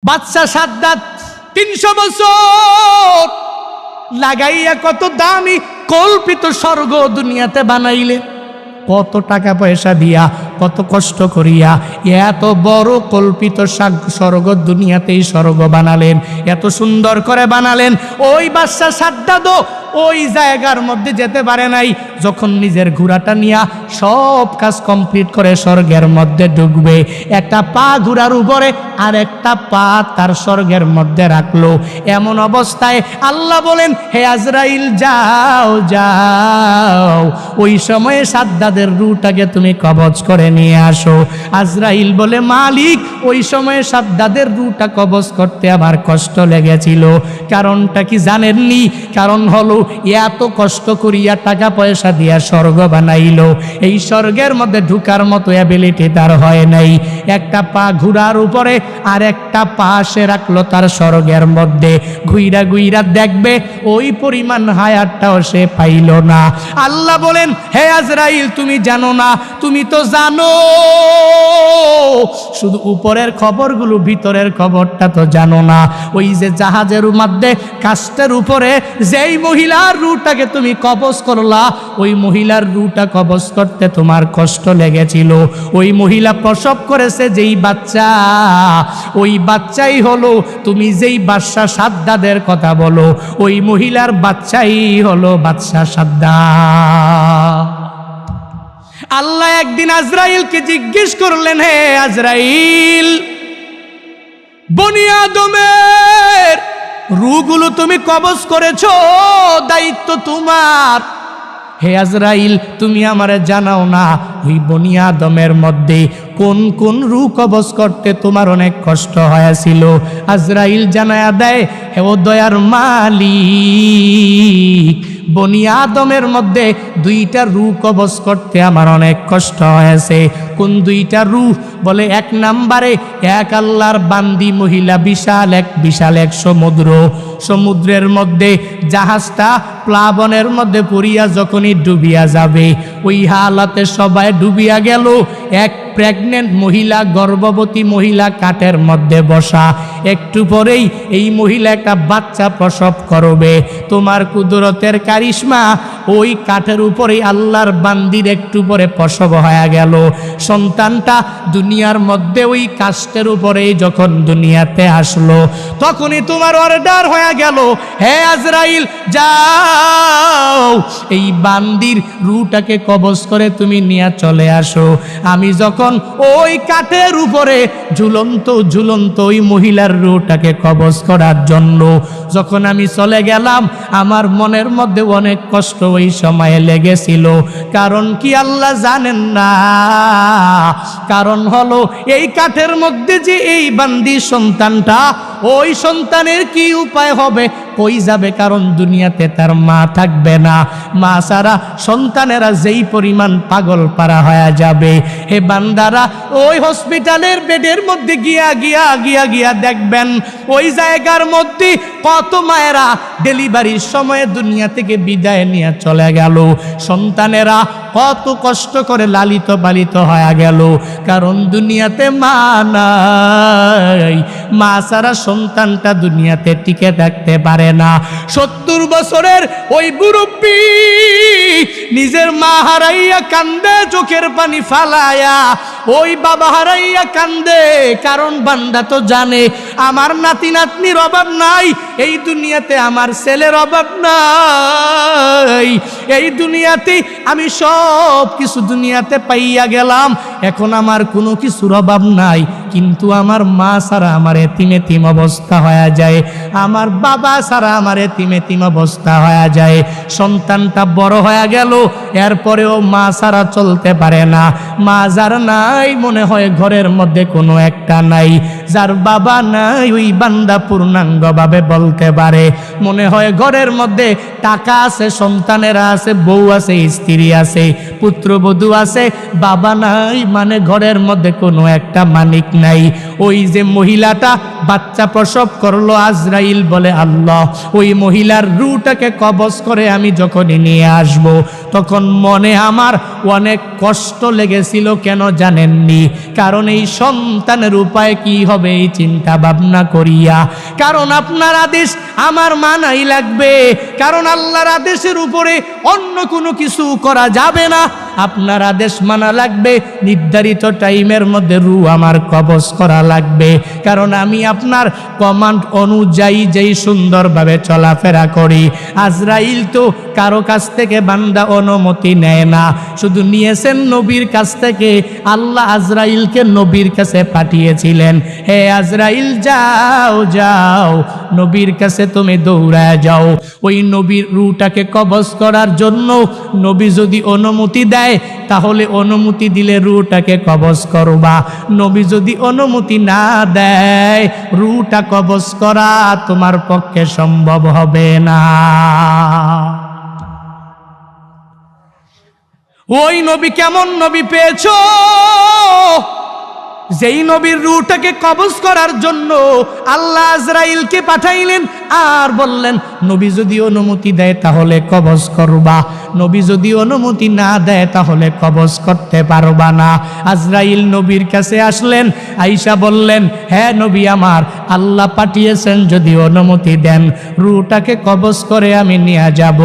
বাদশা সাদ্দাত 300 বছর লাগাইয়া কত দামি কল্পিত স্বর্গ দুনিয়াতে বানাইলেন, কত টাকা পয়সা দিয়া, কত কষ্ট করিয়া এত বড় কল্পিত স্বর্গ দুনিয়াতেই স্বর্গ বানালেন, এত সুন্দর করে বানালেন। ওই বাদশা সাদ্দাতও ওই জায়গার মধ্যে যেতে পারে নাই। যখন নিজের ঘোড়াটা নিয়া সব কাজ কমপ্লিট করে স্বর্গের মধ্যে ঢুকবে, একটা পা ঘোড়ার উপরে আর একটা পা তার স্বর্গের মধ্যে রাখলো। এমন অবস্থায় আল্লাহ বলেন, হে আজরাইল যাও যাও, ওই সময়ে সাদ্দাদের রূহটাকে তুমি কবজ করে নিয়ে আসো। আজরাইল বলে, মালিক ওই সময়ে সাদ্দাদের রূহটা কবজ করতে আমার কষ্ট লেগেছিল। কারণটা কি জানেননি? কারণ হলো এত কষ্ট করিয়া টাকা পয়সা দিয়া স্বর্গ বানাইলো, এই স্বর্গের মধ্যে ঢুকার মতো অ্যাবিলিটি তার হয় নাই। একটা পা ঘোড়ার উপরে আর একটা পা সে রাখলো তার স্বর্গের মধ্যে, ঘুইরা ঘুইরা দেখবে ওই পরিমাণ হায়াতটাও সে পাইল না। আল্লাহ বলেন, হে আজরাইল তুমি জানো না? তুমি তো জানো, শুধু উপরের খবরগুলো, ভিতরের খবরটা তো জানো না। ওই যে জাহাজের মধ্যে কাস্টের উপরে যেই মহিলার রূহটাকে তুমি কবজ করলা, ওই মহিলার রূহটা কবজ করতে তোমার কষ্ট লেগেছিল। ওই মহিলা প্রসব করেছে যেই বাচ্চা, ওই বাচ্চাই হলো তুমি যেই বাদশা সাদ্দাদের কথা বলো, ওই মহিলার বাচ্চাই হলো বাদশা সাদ্দাত। আল্লাহ একদিন আজরাইলকে জিজ্ঞেস করলেন, হে আজরাইল, বনি আদমের রূহগুলো তুমি কবজ করেছো, দায়িত্ব তোমার। হে আজরাইল তুমি আমারে জানাও না, ওই বনি আদমের মধ্যে কোন কোন রূহ কবজ করতে তোমার অনেক কষ্ট হয়েছিল? আজরাইল জানায়া দেয়, হে ও দয়ার মালিক, বনি আদমের মধ্যে 2টা রূহ কবজ করতে আমার অনেক কষ্ট হয়েছে। কোন 2টা রূহ? বলে 1 নম্বরে এক আল্লাহর বান্দি মহিলা, বিশাল এক সমুদ্রের মধ্যে জাহাজটা প্লাবনের মধ্যে পড়িয়া যখনই ডুবিয়া যাবে, ওই হালাতে সবাই ডুবিয়া গেল। এক প্রেগনেন্ট মহিলা, গর্ভবতী মহিলা কাঠের মধ্যে বসা, একটু পরেই এই মহিলা একটা বাচ্চা প্রসব করবে। তোমার কুদরতের কারিশমা, ওই কাঠের উপরেই আল্লাহর বান্দির একটু পরে প্রসব হয়ে গেল। সন্তানটা দুনিয়ার মধ্যে ওই কাষ্টের উপরেই যখন দুনিয়াতে আসলো, তখনই তোমার অর্ডার হয়ে গেল, হে আজরাইল যাও, এই বান্দির রূহটাকে কবজ করে তুমি নিয়ে চলে আসো। আমি যখন ওই কাঠের উপরে ঝুলন্ত ওই মহিলার রূহটাকে কবজ করার জন্য যখন আমি চলে গেলাম, আমার মনের মধ্যে অনেক কষ্ট ওই সময়ে লেগেছিল। কারণ কি আল্লাহ জানেন না? কারণ হলো এই কাঠের মধ্যে যে এই বান্দি সন্তানটা, ওই সন্তানের কি উপায় হবে, কই যাবে? কারণ দুনিয়াতে তার মা থাকবে না। মা ছাড়া সন্তানেরা যেই পরিমাণ পাগল পারা হয়ে যাবে, হে বান্দারা ওই হসপিটালের বেডের মধ্যে গিয়া দেখবেন, ওই জায়গার মধ্যে কত মায়েরা ডেলিভারির সময়ে দুনিয়া থেকে বিদায় নিয়ে চলে গেল। সন্তানেরা কত কষ্ট করে লালিত পালিত হয়ে গেল, কারণ দুনিয়াতে মা নাই। মা ছাড়া সন্তানটা দুনিয়াতে টিকে থাকতে পারে না। 70 বছরের ওই মুরব্বী নিজের মা হারাইয়া কান্দে, চোখের পানি ফালায়া, ওই বাবা হারাইয়া কান্দে। কারণ বান্দা তো জানে আমার নাতি নাতনির অভাব নাই, এই দুনিয়াতে আমার ছেলের অভাব নাই, এই দুনিয়াতে আমি সব কিছু দুনিয়াতে পাইয়া গেলাম, এখন আমার কোনো কিছুর অভাব নাই। কিন্তু আমার মা ছাড়া আমার এতিম অবস্থা হয়ে যায়, আমার বাবা ছাড়া আমার এতিম অবস্থা হয়ে যায়। সন্তানটা বড় হয়ে গেল, এরপরেও মা ছাড়া চলতে পারে না। মা যার নাই, মনে হয় ঘরের মধ্যে কোনো একটা নাই। যার বাবা নাই, ওই বান্দা পূর্ণাঙ্গভাবে বলতে পারে মনে হয় ঘরের মধ্যে টাকা আছে, সন্তানেরা আছে, বউ আছে, স্ত্রী আছে, পুত্রবধূ আছে, বাবা নাই, মানে ঘরের মধ্যে কোনো একটা মালিক নাই। ওই যে মহিলাটা বাচ্চা প্রসব করলো, আজরাইল বলে, আল্লাহ ওই মহিলার রূহটাকে কবজ করে আমি যখনই নিয়ে আসব, তখন মনে আমার অনেক কষ্ট লেগেছিল। কেন জানেননি? কারণ এই সন্তানের উপায় কি হবে হবে এই চিন্তা ভাবনা করিয়া, কারণ আপনার আদেশ আমার মানাই লাগবে, কারণ আল্লাহর আদেশের উপরে অন্য কোনো কিছু করা যাবে না। আপনার আদেশ মানা লাগবে, নির্ধারিত টাইমের মধ্যে রূহ আমার কবজ করা লাগবে, কারণ আমি আপনার কমান্ড অনুযায়ী যেই সুন্দরভাবে চলাফেরা করি। আজরাইল তো কারো কাছ থেকে বান্দা অনুমতি নেয় না, শুধু নিয়েছেন নবীর কাছ থেকে। আল্লাহ আজরাইলকে নবীর কাছে পাঠিয়েছিলেন, হে আজরাইল যাও যাও, নবীর কাছে তুমি দৌড়ায় যাও। ওই নবীর রূহটাকে কবজ করার জন্য নবী যদি অনুমতি দেয় তাহলে অনুমতি দিলে রূহটাকে কবজ করবা, নবী যদি অনুমতি না দেয় রূহটা কবজ করা তোমার পক্ষে সম্ভব হবে না। ওই নবী কেমন নবী পেয়েছো? যেই নবীর রূহটাকে কবজ করার জন্য আল্লাহ আজরাইলকে পাঠাইলেন আর বললেন নবী যদি অনুমতি দেয় তাহলে কবজ করবা, নবী যদি অনুমতি না দেয় তাহলে কবজ করতে পারবা না। আজরাইল নবীর কাছে আসলেন, আয়েশা বললেন, হ্যাঁ নবী আমার, আল্লাহ পাঠিয়েছেন, যদি অনুমতি দেন রূহটাকে কবজ করে আমি নিয়ে যাব,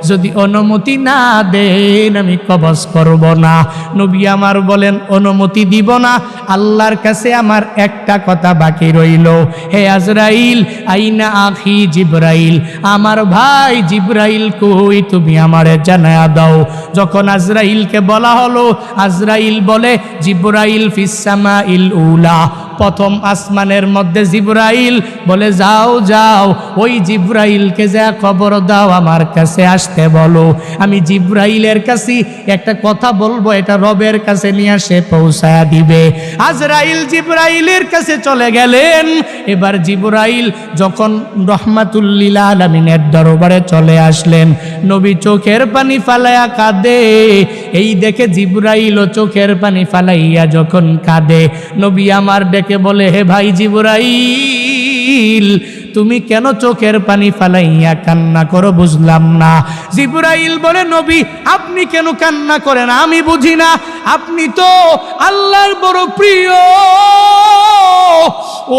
যদি অনুমতি না দেন আমি কবজ করব না। নবী আমার বলেন, অনুমতি দিব না, আল্লাহর কাছে আমার একটা কথা বাকি রইল, হে আজরাইল আইনা আখি জিবরাইল, আমার ভাই জিবরাইল কই, তুমি আমারে জানায়া দাও। যখন আজরাইলকে বলা হলো, আজরাইল বলে জিবরাইল ফিস সামাইল উলা, প্রথম আসমানের মধ্যে জিবরাইল বলে যাও যাও, ওই জিবরাইলকে যা খবর দাও আমার কাছে আসতে বলো, আমি জিবরাইলের কাছে একটা কথা বলবো, এটা রবের কাছে নিয়ে সে পৌঁছায়া দিবে। আজরাইল জিবরাইলের কাছে চলে গেলেন। এবার জিবরাইল যখন রহমাতুল্লিল আলামিনের দরবারে চলে আসলেন, নবী চোখের পানি ফালাইয়া কাঁদে। এই দেখে জিবরাইলও চোখের পানি ফালাইয়া যখন কাঁদে, নবী আমার ডেকে বলে, হে ভাই জিবরাইল তুমি কেন চোখের পানি ফালাইয়া কান্না করো বুঝলাম না। জিবরাইল বলে, নবী আপনি কেন কান্না করেন আমি বুঝি না, আপনি তো আল্লাহর বড় প্রিয়,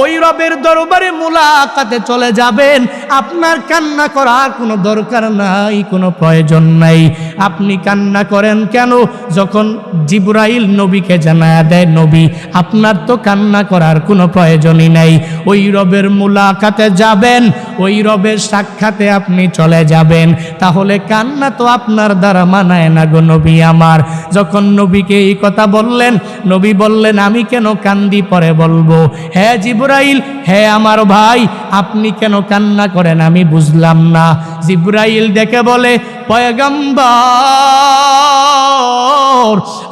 ওই রবের দরবারে মুলাকাতে চলে যাবেন, আপনার কান্না করার কোনো দরকার নাই, কোনো প্রয়োজন নাই, আপনি কান্না করেন কেন? যখন জিবরাইল নবীকে জানায়া দেয়, নবী আপনার তো কান্না করার কোনো প্রয়োজনই নাই, ওই রবের মুলাকাতে যাবেন, ওই রবের সাক্ষাতে আপনি চলে যাবেন, তাহলে কান্না তো আপনার দ্বারা মানায় না গো নবী আমার। যখন নবীকে এই কথা বললেন, নবী বললেন, আমি কেন কান্দি পরে বলবো। হ্যাঁ জিবরাইল, হ্যাঁ আমার ভাই, আপনি কেন কান্না করেন আমি বুঝলাম না। জিবরাইল দেখে বলে, পয়গম্বর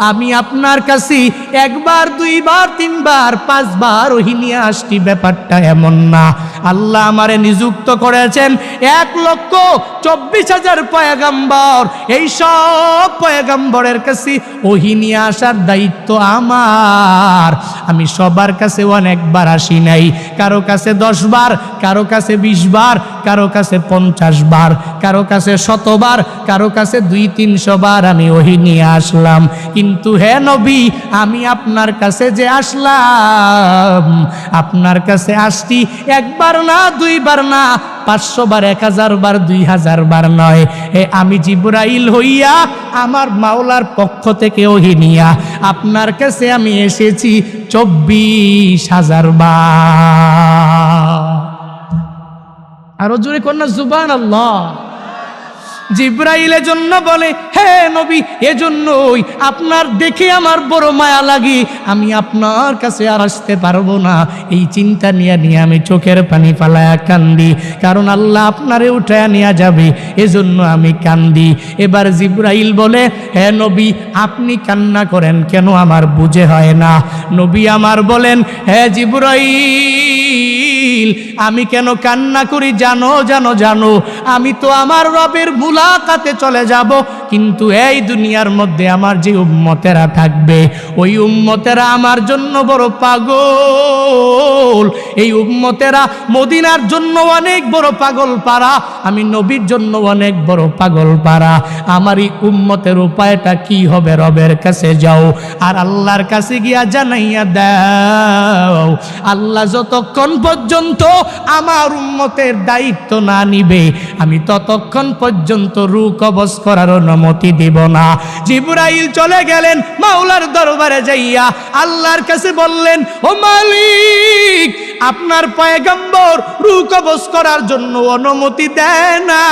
আমি আপনার কাছে একবার দুইবার তিনবার পাঁচবার ওহী নিয়ে আসছি, ব্যাপারটা এমন না। আল্লাহ আমারে নিযুক্ত করেছেন 1,24,000 পয়গম্বর, এই সব পয়গম্বরের কাছে ওহী নিয়ে আসার দায়িত্ব আমার। আমি সবার কাছে অনেকবার আসি নাই, কারো কাছে 10 বার, কারো কাছে 20 বার, কারো কাছে 50 বার, কারো কাছে 100 বার, কারো কাছে 200-300 বার আমি ওহী নিয়ে আসলাম। কিন্তু হে নবী, আমি আপনার কাছে যে আসলাম, আপনার কাছে আসছি একবার না, দুইবার না, 500 বার, 1000 বার, 2000 বার নয়। আমি জিবরাইল হইয়া আমার মাওলার পক্ষ থেকে ওহী নিয়া আপনার কাছে আমি এসেছি 24,000 বার। আরো জোরে কন্যা সুবহানাল্লাহ। জিবরাইলের জন্য বলে, হে নবী এজন্যই আপনার দেখে আমার বড় মায়া লাগে, আমি আপনার কাছে আর আসতে পারবো না, এই চিন্তা নিয়ে আমি চোখের পানি ফালায়া কান্দি, কারণ আল্লাহ আপনারে উঠায়া নিয়ে যাবে, এজন্য আমি কান্দি। এবার জিবরাইল বলে, হে নবী আপনি কান্না করেন কেন আমার বুঝে হয় না। নবী আমার বলেন, হে জিবরাইল আমি কেন কান্না করি জানো জানো জানো, আমি তো আমার রবের মুলাকাতে চলে যাব, কিন্তু এই দুনিয়ার মধ্যে আমার যে উম্মতেরা থাকবে ওই উম্মতেরা আমার জন্য বড় পাগল। এই উম্মতেরা মদিনার জন্য অনেক বড় পাগল পারা, আমি নবীর জন্য অনেক বড় পাগল পারা। আমার এই উম্মতের উপায়টা কি হবে? রবের কাছে যাও আর আল্লাহর কাছে গিয়া জানাইয়া দাও। আল্লাহ যতক্ষণ পর্যন্ত আমার উম্মতের দায়িত্ব না নিবে আমি ততক্ষণ পর্যন্ত রূহ কবজ করার অনুমতি দিব না। জিবরাইল চলে গেলেন মাওলার দরবারে যাইয়া আল্লাহর কাছে বললেন, ও মালিক, আপনার পয়গম্বর রূহ কবজ করার জন্য অনুমতি দেয় না।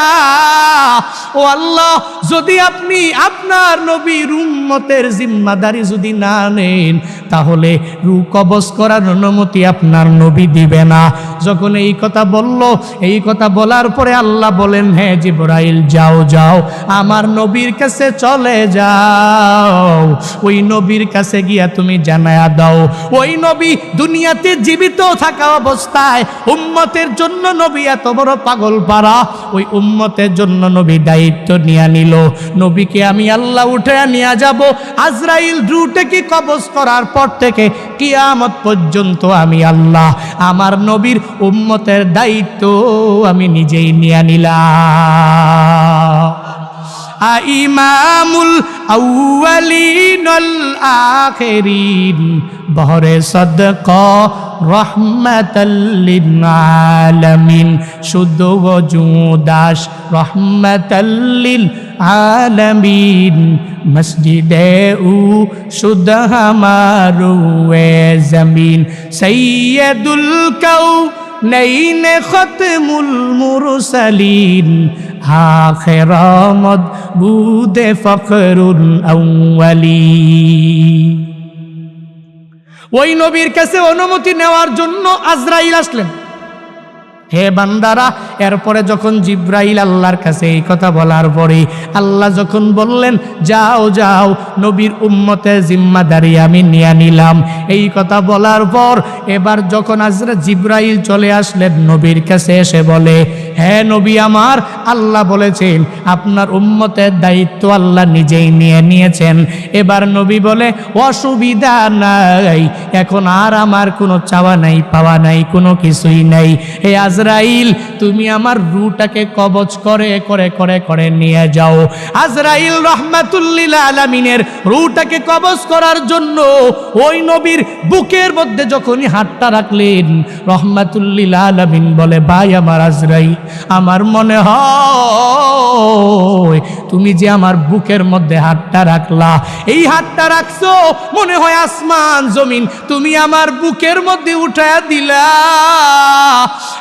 ও আল্লাহ, যদি আপনি আপনার নবীর উম্মতের জিম্মাদারি যদি না নেন তাহলে রূহ কবজ করার অনুমতি আপনার নবী দিবে না। যখন এই কথা বলল, এই কথা বলার পরে আল্লাহ বলেন, হ্যাঁ জিবরাইল, যাও যাও, আমার নবীর কাছে চলে যাও। ওই নবীর কাছে গিয়া তুমি জানায়া দাও, ওই নবী দুনিয়াতে জীবিত থাকা অবস্থায় উম্মতের জন্য নবী এত বড় পাগল পারা, ওই উম্মতের জন্য নবী দায়িত্ব নিয়ে নিল। নবীকে আমি আল্লাহ উঠে নিয়ে যাব। আজরাইল রূহটাকে কবজ করার পর থেকে কিয়ামত পর্যন্ত আমি আল্লাহ আমার নবীর উম্মতের দায়িত্ব আমি নিজেই নিয়ে নিলাম। ইমামুল আউয়ালিন ওয়াল আখিরিন বহরে সদকা রহমাতাল লিল আলামিন, শুদ্ধ ওজুদাস রহমাতাল লিল আলামিন, মসজিদে উ শুদ্ধ হামারু এ জমিন, সৈয়দুল কাউনাইন খতমুল মুরসালিন, আখির মদবুদে ফখরুল আউয়ালিন। ওই নবীর কাছে অনুমতি নেওয়ার জন্য আজরাইল আসলেন। হে বান্দারা, এরপরে যখন জিব্রাইল আল্লাহর কাছে এই কথা বলার পরে আল্লাহ যখন বললেন, যাও যাও, নবীর উম্মতের জিম্মাদারি আমি নিয়ে নিলাম, এই কথা বলার পর এবার যখন জিব্রাইল চলে আসলেন নবীর কাছে, এসে বলে, হ্যাঁ নবী আমার, আল্লাহ বলেছেন আপনার উম্মতের দায়িত্ব আল্লাহ নিজেই নিয়ে নিয়েছেন। এবার নবী বলে, অসুবিধা নাই, এখন আর আমার কোনো চাওয়া নাই, পাওয়া নাই, কোনো কিছুই নাই। হে আজরাইল, তুমি আমার রূহটাকে কবজ করে করে করে করে নিয়ে যাও। আজরাইল রহমাতুল লিল আলামিনের রূহটাকে কবজ করার জন্য ওই নবীর বুকের মধ্যে যখনই হাতটা রাখলেন, রহমাতুল লিল আলামিন বলে, ভাই আমার আজরাইল, আমার মনে হয় তুমি যে আমার বুকের মধ্যে হাতটা রাখলা, এই হাতটা রাখছো মনে হয় আসমান জমিন তুমি আমার বুকের মধ্যে উঠায়া দিলা।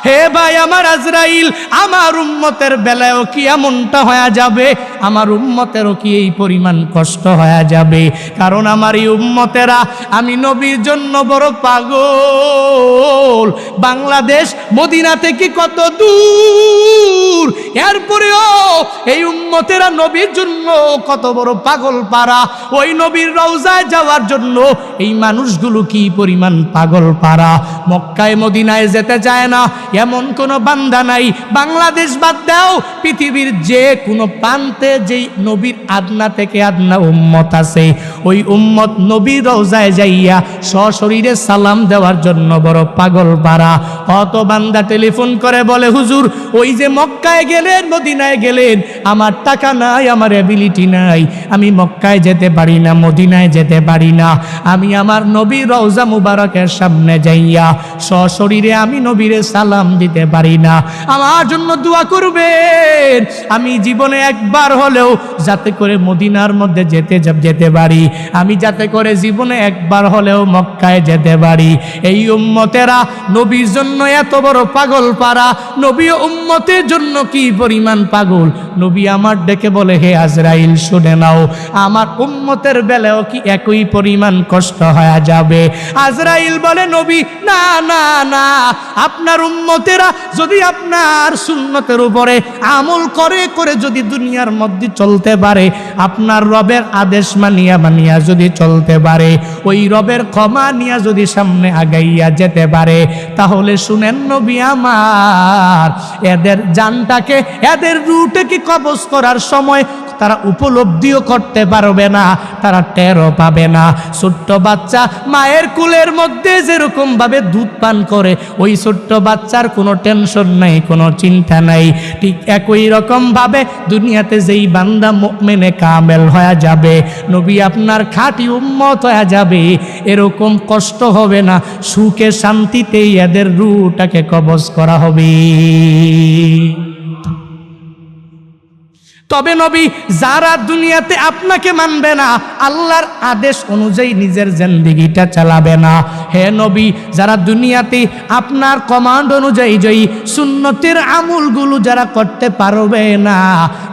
হে ভাই আমার আজরাইল, আমার উম্মতের বেলায়ও কি এমনটা হয়ে যাবে? আমার উম্মতেরও কি এই পরিমাণ কষ্ট হয়ে যাবে? কারণ আমার এই উম্মতেরা আমি নবীর জন্য বড় পাগল। বাংলাদেশ মদিনা থেকে কত দূর, এরপরেও এই উম্মতেরা নবীর জন্য কত বড় পাগল পারা। ওই নবীর রওজায় যাওয়ার জন্য এই মানুষগুলো কি পরিমাণ পাগল পারা। মক্কায় মদিনায় যেতে চায় না এমন কোনো বান্দা নাই। বাংলাদেশ বাদ দাও, পৃথিবীর যে কোনো প্রান্তে যেই নবীর আদনা থেকে আদনা উম্মত আছে, ওই উম্মত নবীর রওজায় যাইয়া সশরীরে সালাম দেওয়ার জন্য বড় পাগল পারা। কত বান্দা টেলিফোন করে বলে, হুজুর ওই যে মক্কায় গেলেন, মদিনায় গেলেন, আমার টাকা নাই, আমার অ্যাবিলিটি নাই, আমি মক্কায় যেতে পারি না, মদিনায় যেতে পারি না, আমি আমার নবীর রওজা মুবারকের সামনে যাইয়া সশরীরে আমি নবীরে সালাম দিতে পারি না, আমার জন্য দোয়া করবেন। আমি জীবনে একবার হলেও যাতে করে মদিনার মধ্যে যেতে পারি, আমি যাতে করে জীবনে একবার হলেও মক্কায় যেতে পারি। এই উম্মতেরা নবীর জন্য এত বড় পাগল পারা, নবী উম্মতের জন্য কি পরিমাণ পাগল। নবী আমার ডেকে বলে, হে আজরাইল শুনে নাও, আমার উম্মতের বেলায়ও কি একই পরিমাণ কষ্ট হয়ে যাবে? আজরাইল বলে, নবী না না না, আপনার উম্মতেরা যদি আপনার সুন্নতের উপরে আমল করে করে যদি দুনিয়ার মধ্যে চলতে পারে, আপনার রবের আদেশ মানিয়া মানিয়া যদি চলতে পারে, ওই রবের ক্ষমা নিয়ে যদি সামনে আগাইয়া যেতে পারে, তাহলে শুনেন নবী আমার, এদের জানটাকে, এদের রূহটাকে কবজ করার সময় তারা উপলব্ধিও করতে পারবে না, তারা টেরও পাবে না। ছোট্ট বাচ্চা মায়ের কুলের মধ্যে যেরকম ভাবে দুধ পান করে, ওই ছোট্ট বাচ্চার কোনো টেনশন নাই, কোনো চিন্তা নাই। ঠিক একই রকম ভাবে দুনিয়াতে যেই বান্দা মুমিনে কামেল হয়ে যাবে, নবী আপনার খাঁটি উম্মত হয়ে যাবে, এরকম কষ্ট হবে না, সুখে শান্তিতেই এদের রূহটাকে কবজ করা হবে। তবে নবী, যারা দুনিয়াতে আপনাকে মানবে না, আল্লাহর আদেশ অনুযায়ী নিজের জিন্দেগিটা চালাবে না, হে নবী, যারা দুনিয়াতে আপনার কমান্ড অনুযায়ী যেই সুন্নতের আমলগুলো যারা করতে পারবে না,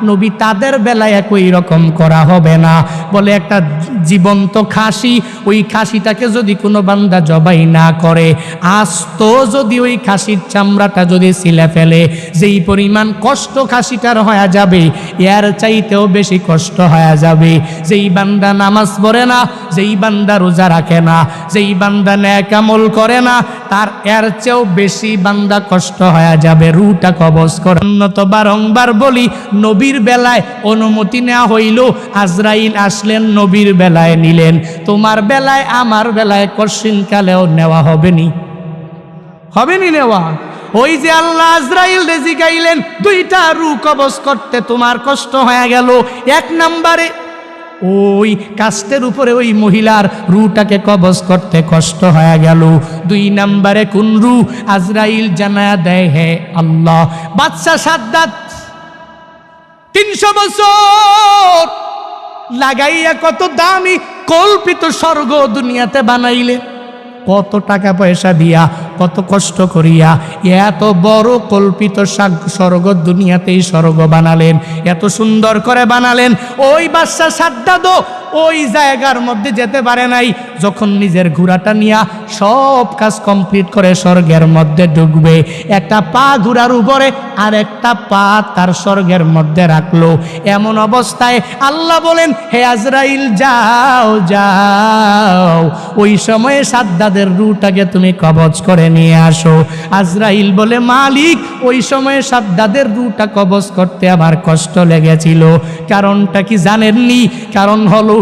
নবী তাদের বেলায় একই রকম করা হবে না। বলে একটা জীবন্ত খাসি, ওই খাসিটাকে যদি কোনো বান্দা জবাই না করে, আস্ত যদি ওই খাসির চামড়াটা যদি ছিলে ফেলে, যেই পরিমাণ কষ্ট খাসিটার হয়ে যাবে, এর চাইতেও বেশি কষ্ট হয়ে যাবে। যেই বান্দা নামাজ পড়ে না, যেই বান্দা রোজা রাখে না, যেই বান্দা নেক আমল করে না, তার এর চেয়েও বেশি বান্দা কষ্ট হয়ে যাবে রূহটা কবজ করার। তো বারংবার বলি, নবীর বেলায় অনুমতি নেওয়া হইল, আজরাইল আসলেন, নবীর বেলায় নিলেন, তোমার বেলায় আমার বেলায় কশিনকালেও নেওয়া হবেনি, হবেনি নেওয়া। ওই যে আল্লাহ আজরাইল রেজি গাইলেন, দুইটা রূহ কবজ করতে তোমার কষ্ট হয়ে গেল। এক নম্বরে ওই কাস্তের উপরে ওই মহিলার রূহটাকে কবজ করতে কষ্ট হয়ে গেল। দুই নম্বরে কোন রূহ? আজরাইল জানায়া দেয়, হে আল্লাহ, বাদশা সাদ্দাত 300 বছর লাগাইয়া কত দামি কল্পিত স্বর্গ দুনিয়াতে বানাইলে, কত টাকা পয়সা দিয়া, কত কষ্ট করিয়া এত বড় কল্পিত স্বর্গ দুনিয়াতেই স্বর্গ বানালেন, এত সুন্দর করে বানালেন। ওই বাদশা সাদ্দাতও ওই জায়গার মধ্যে যেতে পারে নাই। যখন নিজের ঘোড়াটা নিয়া সব কাজ কমপ্লিট করে স্বর্গের মধ্যে ঢুকবে, একটা পা ঘোড়ার উপরে আর একটা পা তার স্বর্গের মধ্যে রাখলো। এমন অবস্থায় আল্লাহ বলেন, হে আজরাইল, যাও যাও, ওই সময়ে সাদ্দাতের রূহটাকে তুমি কবজ করে নিয়ে আসো। আজরাইল বলে, মালিক, ওই সময়ে সাদ্দাতের রূহটা কবজ করতে আমার কষ্ট লেগেছিল। কারণটা কি জানেননি? কারণ হলো,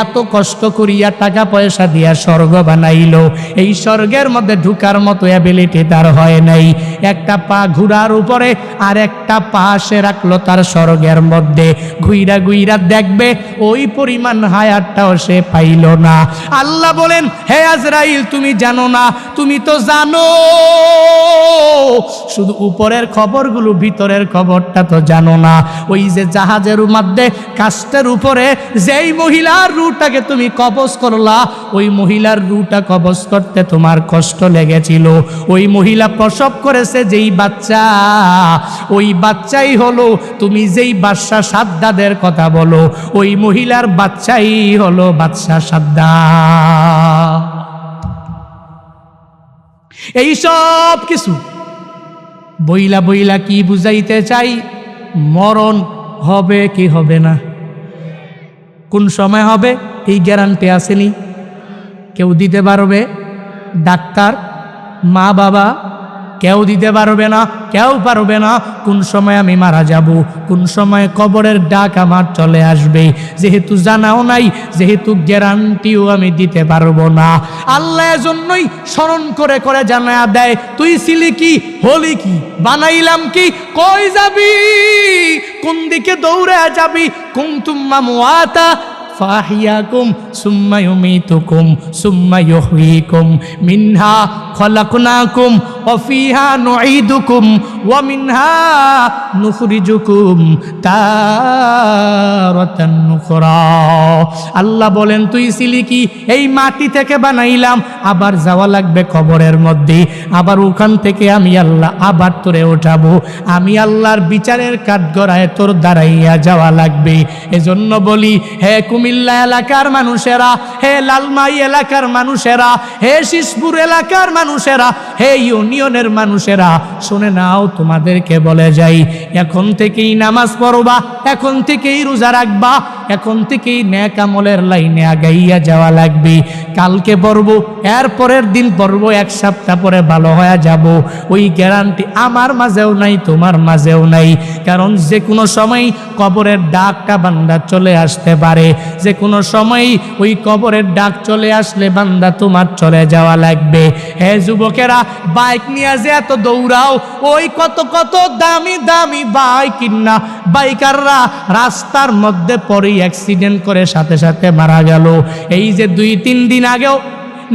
এত কষ্ট করিয়া টাকা পয়সা দিয়া স্বর্গ বানাইলো, এই স্বর্গের মধ্যে ঢুকার মতো অ্যাবিলিটি তার হয় নাই। একটা পা ঘোড়ার উপরে আর একটা পা সে রাখলো তার স্বর্গের মধ্যে, ঘুইরা ঘুইরা দেখবে ওই পরিমাণ হায়াতটাও সে পাইল না। আল্লাহ বলেন, হে আজরাইল, তুমি জানো না? তুমি তো জানো, শুধু উপরের খবরগুলো, ভিতরের খবরটা তো জানো না। ওই যে জাহাজের মধ্যে কাস্টের উপরে যেই মহিলার রূহটাকে তুমি কবজ করলা, ওই মহিলার রূহটা কবজ করতে তোমার কষ্ট লেগেছিল। ওই মহিলা প্রসব করেছে যেই বাচ্চা, ওই বাচ্চাই হলো তুমি যেই বাদশা সাদ্দাতের কথা বলো, ওই মহিলার বাচ্চাই হলো বাদশা সাদ্দাত। এই সব কিছু বইলা বইলা কি বুঝাইতে চাই? মরণ হবে কি হবে না, কোন সময় হবে এই গ্যারান্টি আসেনি, কেউ দিতে পারবে? ডাক্তার, মা বাবা, কেউ দিতে পারবে না, কেউ পারবে না। কোন সময় আমি মারা যাব, কোন সময় কবরের ডাক আমার চলে আসবে, যেহেতু জানাও নাই, যেহেতু গ্যারান্টিও আমি দিতে পারবো না। আল্লাহ এজন্যই স্মরণ করে করে জানায়া দেয়, তুই ছিলি কি, হলি কি, বানাইলাম কি, কই যাবি, কোন দিকে দৌড়ে যাবি। কুনতুম আমওয়াতা ফাহিয়াকুম সুম্মা ইউমিতুকুম সুম্মা ইউহয়িকুম মিনহা খলাকনাকুম ওয়া ফিহা নুঈদুকুম ওয়া মিনহা নুখরিজুকুম তারাতান নুখরা। আল্লাহ বলেন, তুই ছিলি কি, এই মাটি থেকে বানাইলাম, আবার যাওয়া লাগবে কবরের মধ্যে, আবার ওখান থেকে আমি আল্লাহ আবার তোরে ওঠাবো, আমি আল্লাহর বিচারের কাঠগড়ায় তোর দাঁড়াইয়া যাওয়া লাগবে। এজন্য বলি, হে কুমিল্লা এলাকার মানুষেরা, হে লালমাই এলাকার মানুষেরা, হে শিশপুর এলাকার মানুষেরা, হে ইউনিয়নের মানুষেরা, শুনে নাও, তোমাদেরকে বলে যাই, এখন থেকেই নামাজ পড়বা, এখন থেকেই রোজা রাখবা, এখন থেকেই নেক আমলের লাইনে আগাইয়া যাওয়া লাগবে। কালকে পড়ব, এর পরের দিন পড়ব, এক সপ্তাহ পরে ভালো হয়ে যাব, ওই গ্যারান্টি আমার মাঝেও নাই, তোমার মাঝেও নাই। কারণ যে কোনো সময় কবরের ডাকটা বান্দা চলে আসতে পারে, যে কোনো সময় ওই কবরের ডাক চলে আসলে বান্দা তোমার চলে যাওয়া লাগবে। হে যুবকেরা, বাইক নিয়ে যে এত দৌড়াও, ওই কত কত দামি দামি বাইক কিনা বাইকাররা রাস্তার মধ্যে পরেই অ্যাক্সিডেন্ট করে সাথে সাথে মারা গেল। এই যে 2-3 দিন আগেও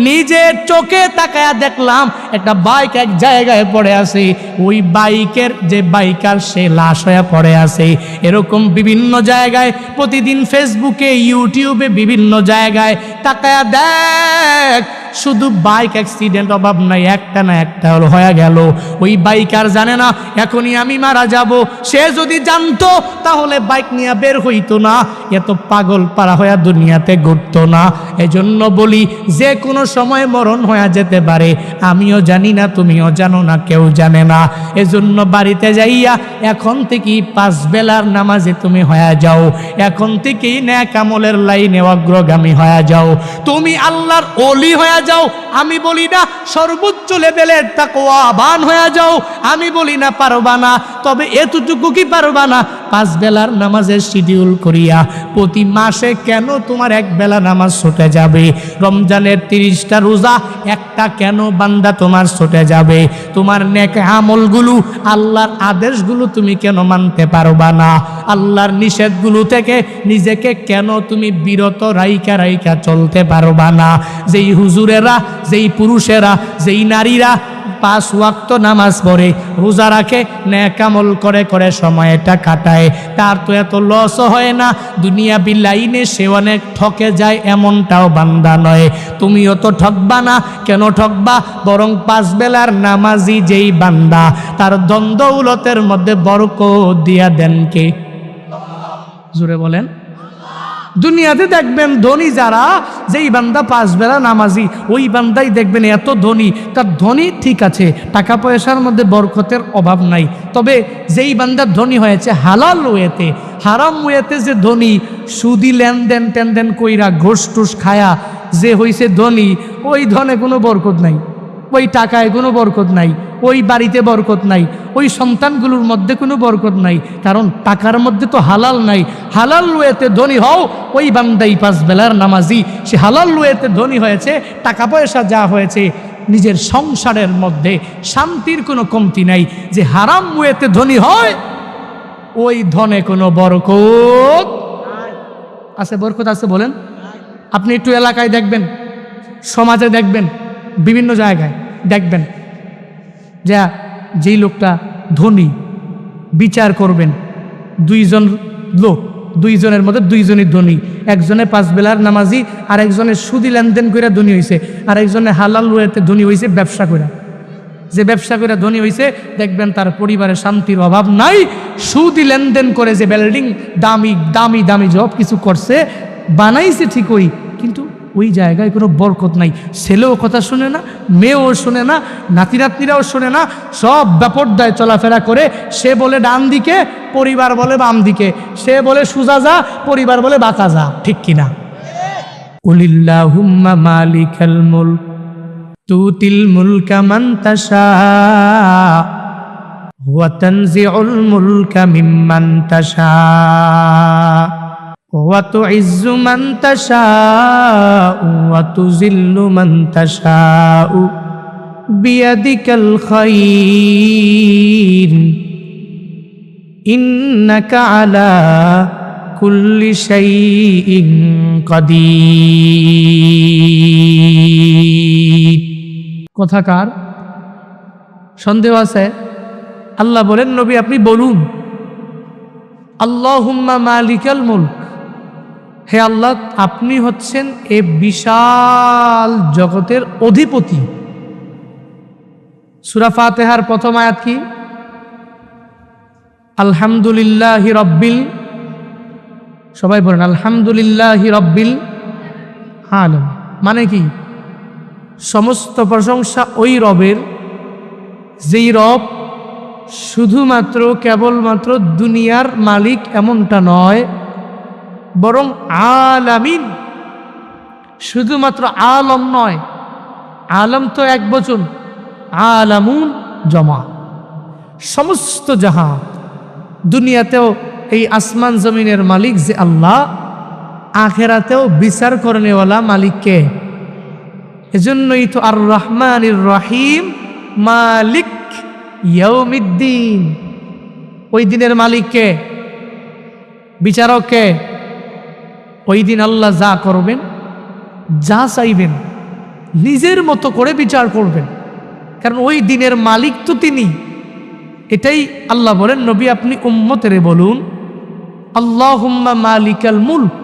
নিজের চোখে তাকায়া দেখলাম একটা বাইক এক জায়গায় পড়ে আছে, ওই বাইকের যে বাইকার সে লাশ হয়ে পড়ে আছে। এরকম বিভিন্ন জায়গায় প্রতিদিন ফেসবুকে, ইউটিউবে বিভিন্ন জায়গায় তাকায়া দেখ, শুধু বাইক অ্যাক্সিডেন্ট অভাব নাই, একটা না একটা হলো হয়ে গেল। ওই বাইকার জানে না এখনই আমি মারা যাব, সে যদি জানতো তাহলে বাইক নিয়ে বের হইতো না, এত পাগল পারা হয়ে দুনিয়াতে ঘুরতো না। এজন্য বলি, যে কোনো সময় মরণ হয়ে যেতে পারে, আমিও জানি না, তুমিও জানো না, কেউ জানে না। এজন্য বাড়িতে যাইয়া এখন থেকেই 5 বেলার নামাজে তুমি হয়ে যাও, এখন থেকেই নেক আমলের লাইনে অগ্রগামী হয়ে যাও, তুমি আল্লাহর ওলি হয়ে যাও। আমি বলি না সর্বোচ্চ লেভেলের তাকওয়াবান হয়ে যাও, আমি বলি না পারবা না, তবে এতটুকু কি পারবা না, 5 বেলার নামাজের শিডিউল করিয়া প্রতি মাসে কেন তোমার 1 বেলা নামাজ ছুটে যাবে? রমজানের 30টা রোজা একটা কেন বান্দা তোমার ছুটে যাবে? তোমার নেক আমলগুলো, আল্লাহর আদেশগুলো তুমি কেন মানতে পারবা না? আল্লাহর নিষেধগুলো থেকে নিজেকে কেন তুমি বিরত রাইকা রাইকা চলতে পারবা না? যেই হুজুরেরা, যেই পুরুষেরা, যেই নারীরা 5 ওয়াক্ত নামাজ পড়ে, রোজা রাখে, নেক আমল করে করে সময়টা কাটায়, তার তো এত লস হয় না। দুনিয়া বিলাইনে সে অনেক ঠকে যায়, এমনটাও বান্দা নয়। তুমিও তো ঠকবা না, কেন ঠকবা? বরং 5 বেলার নামাজি যেই বান্দা, তার দ্বন্দ্বউলতের মধ্যে বরকত দিয়া দেন কে? জোরে বলেন। দুনিয়াতে দেখবেন ধনী যারা, যেই বান্দা 5 বেলা নামাজি, ওই বান্দাই দেখবেন এত ধনী। তার ধনী ঠিক আছে, টাকা পয়সার মধ্যে বরকতের অভাব নাই, তবে যেই বান্দা ধনী হয়েছে হালাল ওয়েতে, হারাম ওয়েতে যে ধনী, সুদি লেনদেন টেনদেন কইরা ঘুষ টুস খায়া যে হইছে ধনী, ওই ধনে কোনো বরকত নাই, ওই টাকায় কোনো বরকত নাই, ওই বাড়িতে বরকত নাই, ওই সন্তানগুলোর মধ্যে কোনো বরকত নাই, কারণ টাকার মধ্যে তো হালাল নাই। হালাল ওয়েতে ধনী হও, ওই বান্দাই 5 বেলার নামাজি, সে হালাল ওয়েতে ধনী হয়েছে, টাকা পয়সা যা হয়েছে, নিজের সংসারের মধ্যে শান্তির কোনো কমতি নাই। যে হারাম ওয়েতে ধনী হয়, ওই ধনে কোনো বরকত আছে? বরকত আছে বলেন? আপনি একটু এলাকায় দেখবেন, সমাজে দেখবেন, বিভিন্ন জায়গায় দেখবেন, যা যেই লোকটা ধনী, বিচার করবেন 2 জন লোক, 2 জনের মধ্যে 2 জনই ধনী। একজনে 5 বেলার নামাজি, আর একজনে সুদি লেনদেন করে ধনী হয়েছে, আর একজনে হালাল ওয়েতে ধনী হয়েছে ব্যবসা করে। যে ব্যবসা করে ধনী হয়েছে, দেখবেন তার পরিবারে শান্তির অভাব নাই। সুদি লেনদেন করে যে বিল্ডিং দামি দামি দামি সব কিছু করছে, বানাইছে ঠিকই, কিন্তু ওই জায়গায় কোনো বরকত নাই। ছেলেও কথা শুনে না, মেয়েও শুনে না, নাতি নাতনিরাও শুনে না, সব বেপরদায় চলাফেরা করে। সে বলে ডান দিকে, পরিবার বলে বাম দিকে, সে বলে সুজা যা, পরিবার বলে বাঁকা যা। ঠিক কিনা? কুলিল্লাহুম্মা মালিকাল মুলক তুতিল মুলকা মান তাশা ওয়া তানজিউল মুলকা মিম্মান তাশা ওয়া তুইজ্জু মান তাশাউ ওয়া তুযিল্লু মান তাশাউ বিয়াদিকাল খায়র ইন্নাকা আলা কুল্লি শাইইন কাদির। কথাকার সন্দেহ আছে? আল্লাহ বলেন, নবী আপনি বলুন, আল্লাহুম্মা মালিকাল মুলক, হে আল্লাহ আপনি হচ্ছেন এ বিশাল জগতের অধিপতি। সূরা ফাতিহার প্রথম আয়াত কি? আলহামদুলিল্লাহি রাব্বিল, সবাই বলেন আলহামদুলিল্লাহি রাব্বিল আলামিন। মানে কি? সমস্ত প্রশংসা ওই রবের, যেই রব শুধুমাত্র কেবলমাত্র দুনিয়ার মালিক এমনটা নয়, বরং আলামিন। শুধুমাত্র আলম নয়, আলম তো এক বচন, আলামুন জমা। সমস্ত জাহান, দুনিয়াতেও এই আসমান জমিনের মালিক যে আল্লাহ, আখেরাতেও বিচার করনেওয়ালা মালিককে। এজন্যই তো আর রহমানির রহিম, মালিক ইয়াউমিদ্দিন। ওই দিনের মালিককে, বিচারককে। ওই দিন আল্লাহ যা করবেন, যা চাইবেন, নিজের মতো করে বিচার করবেন, কারণ ওই দিনের মালিক তো তিনি। এটাই আল্লাহ বলেন, নবী আপনি উম্মতেরে বলুন, আল্লাহুম্মা মালিকাল মুলক,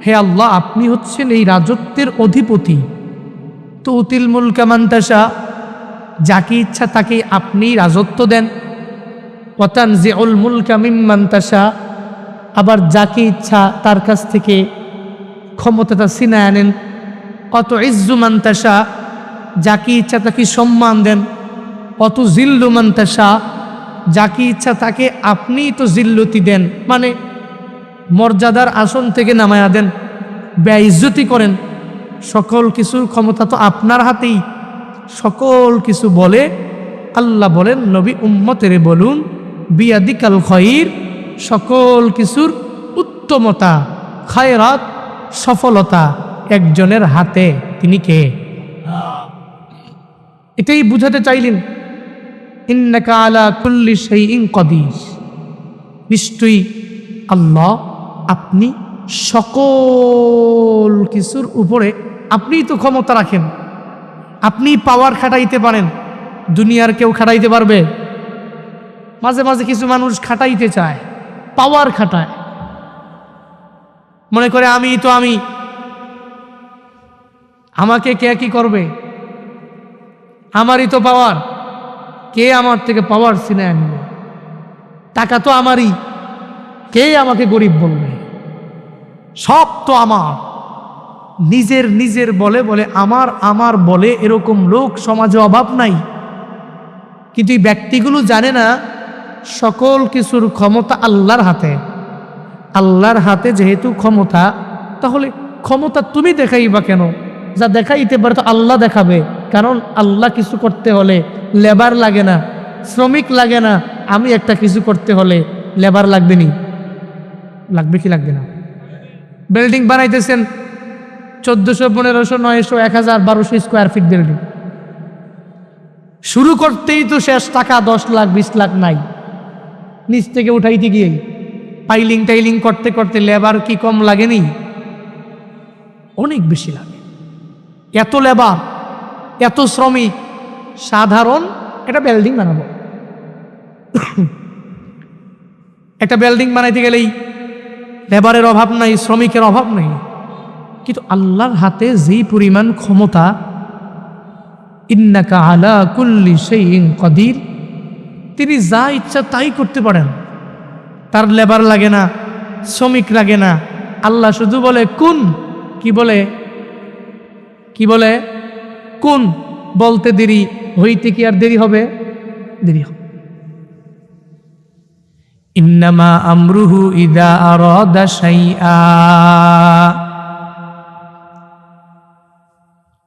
হে আল্লাহ আপনি হচ্ছেন এই রাজত্বের অধিপতি। তুতিল মুলকা মান তাশা, যাকে ইচ্ছা তাকে আপনি রাজত্ব দেন। ওয়া তানজিউল মুলকা মিম্মান তাশা, আবার যাকে ইচ্ছা তার কাছ থেকে ক্ষমতাটা ছিনায় আনেন। অত ইজ্জু মান তাশা, যাকে ইচ্ছা তাকে সম্মান দেন। অত জিল্লু মান তাশা, যাকে ইচ্ছা তাকে আপনি তো জিল্লতি দেন, মানে মর্যাদার আসন থেকে নামায়া দেন, বেইজ্জতি করেন। সকল কিছুর ক্ষমতা তো আপনার হাতেই, সকল কিছু বলে আল্লাহ বলেন, নবী উম্মতেরে বলুন, বিয়াদিকাল খায়র, সকল কিছুর উত্তমতা, খায়রাত, সফলতা একজনের হাতে। তিনি কে? এটাই বুঝাতে চাইলেন, ইন্নাকা আলা কুল্লি শাইইন কাদির, নিশ্চয়ই আল্লাহ আপনি সকল কিছুর উপরে, আপনিই তো ক্ষমতা রাখেন, আপনি পাওয়ার খাটাইতে পারেন। দুনিয়ার কেউ খাটাইতে পারবে? মাঝে মাঝে কিছু মানুষ খাটাইতে চায়, পাওয়ার খাটায়, মনে করে আমি তো আমি, আমাকে কে কি করবে, আমারই তো পাওয়ার, কে আমার থেকে পাওয়ার ছিনিয়ে আনবে, টাকা তো আমারই, কে আমাকে গরিব বলবে, সব তো আমার। নিজের নিজের বলে বলে আমার আমার বলে, এরকম লোক সমাজে অভাব নাই। কিন্তু এই ব্যক্তিগুলো জানে না সকল কিছুর ক্ষমতা আল্লাহর হাতে। আল্লাহর হাতে যেহেতু ক্ষমতা, তাহলে ক্ষমতা তুমি দেখাইবা কেন? যা দেখাইতে পারে তো আল্লাহ দেখাবে, কারণ আল্লাহ কিছু করতে হলে লেবার লাগে না, শ্রমিক লাগে না। আমি একটা কিছু করতে হলে লেবার লাগবে নি? লাগবে কি লাগবে না? বিল্ডিং বানাইতেছেন 1400, 1500, 900, 1000, 1200 স্কোয়ার ফিট বিল্ডিং, শুরু করতেই তো শেষ টাকা 10 লাখ 20 লাখ নাই। নিচ থেকে উঠাইতে গিয়ে পাইলিং টাইলিং করতে করতে লেবার কি কম লাগেনি? অনেক বেশি লাগে। এত লেবার, এত শ্রমিক, সাধারণ একটা বিল্ডিং বানাবো, একটা বিল্ডিং বানাইতে গেলেই লেবারের অভাব নাই, শ্রমিকের অভাব নাই। কিন্তু আল্লাহর হাতে যেই পরিমাণ ক্ষমতা, ইন্নাকা আলা কুল্লি শাইইন কাদির, তিনি যা ইচ্ছা তাই করতে পারেন। তার লেবার লাগে না, শ্রমিক লাগে না। আল্লাহ শুধু বলে কুন, কি বলে? কি বলে? কুন বলতে দেরি হইতে কি আর দেরি হবে? দেরি হবে। ইন্নামা আমরুহু ইযা আরাদা শাইআ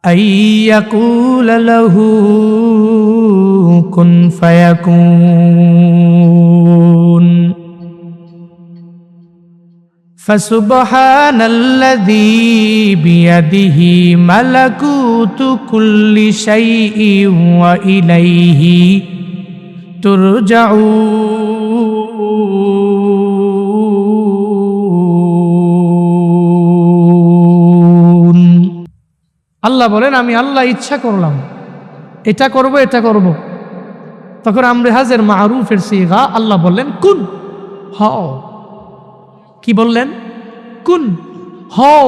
আইয়াকুলা লাহু কুন ফায়াকুন। ফাসুবহানাল্লাযী বিয়াদিহি মালাকুতু কুল্লি শাইইন ওয়া ইলাইহি তুরজাউন। আল্লাহ বলেন, আমি আল্লাহ ইচ্ছা করলাম, এটা করব এটা করব। তখন আমরে হাজের মারুফের সিগা আল্লাহ বললেন কুন, হও। কি বললেন? কুন, হও।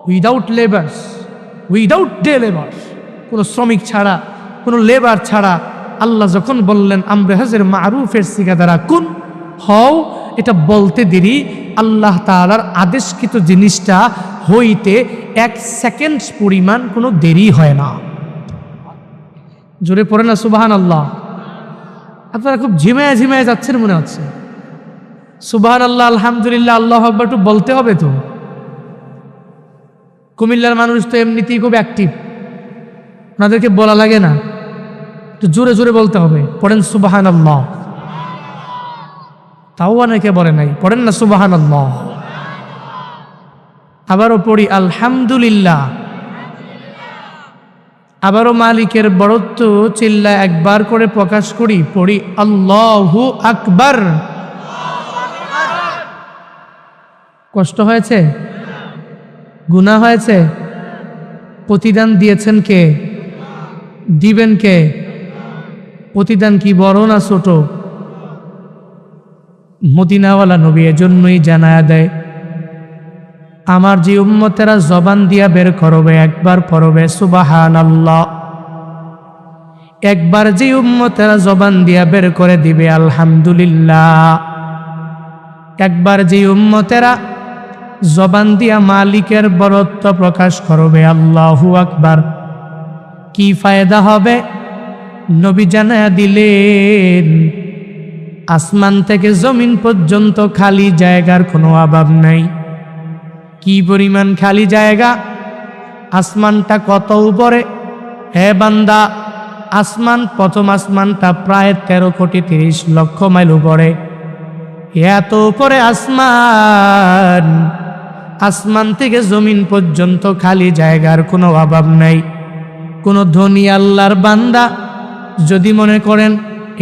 Without labours, without day labours, কোনো শ্রমিক ছাড়া, কোনো লেবার ছাড়া আল্লাহ যখন বললেন আমরে হাজের মারুফের সিগা দ্বারা কুন, হও, এটা বলতে দেরি আল্লাহ তাআলার আদেশকৃত জিনিসটা হইতে 1 সেকেন্ড পরিমাণ কোনো দেরি হয় না। জোরে পড়ে না সুবহানাল্লাহ। আপনারা খুব ঝিমায় ঝিমায় যাচ্ছেন মনে হচ্ছে। সুবহানাল্লাহ, আলহামদুলিল্লাহ, আল্লাহু আকবার একটু বলতে হবে তো। কুমিল্লার মানুষ তো এমনিতেই খুব অ্যাক্টিভ, ওনাদেরকে বলা লাগে না, একটু জোরে জোরে বলতে হবে। পড়েন সুবহানাল্লাহ। তাও অনেকে বলে নাই, পড়েন না সুবহানাল্লাহ। আবারও পড়ি আলহামদুলিল্লাহ। আবারও মালিকের বড়ত্ব চিল্লা একবার করে প্রকাশ করি, পড়ি আল্লাহু আকবার। কষ্ট হয়েছে? গুনাহ হয়েছে? প্রতিদান দিয়েছেন কে? দিবেন কে? প্রতিদান কি বড় না ছোট? মদিনাওয়ালা নবী এজন্যই জানায়া দেয়, আমার যে উম্মতেরা জবান দিয়া বের করবে, একবার পড়বে সুবহানাল্লাহ, একবার যে উম্মতেরা জবান দিয়া বের করে দিবে আলহামদুলিল্লাহ, একবার যে উম্মতেরা জবান দিয়া মালিকের বরত্ব প্রকাশ করবে আল্লাহু আকবার, কি ফায়দা হবে? নবী জানায়া দিলেন, আসমান থেকে জমিন পর্যন্ত খালি জায়গার কোনো অভাব নাই। কি পরিমাণ খালি জায়গা! আসমানটা কত উপরে? হে বান্দা, আসমান, প্রথম আসমানটা প্রায় 13,30,00,000 মাইল উপরে। এত উপরে আসমান, আসমান থেকে জমিন পর্যন্ত খালি জায়গার কোনো অভাব নাই। কোনো ধনী আল্লাহর বান্দা যদি মনে করেন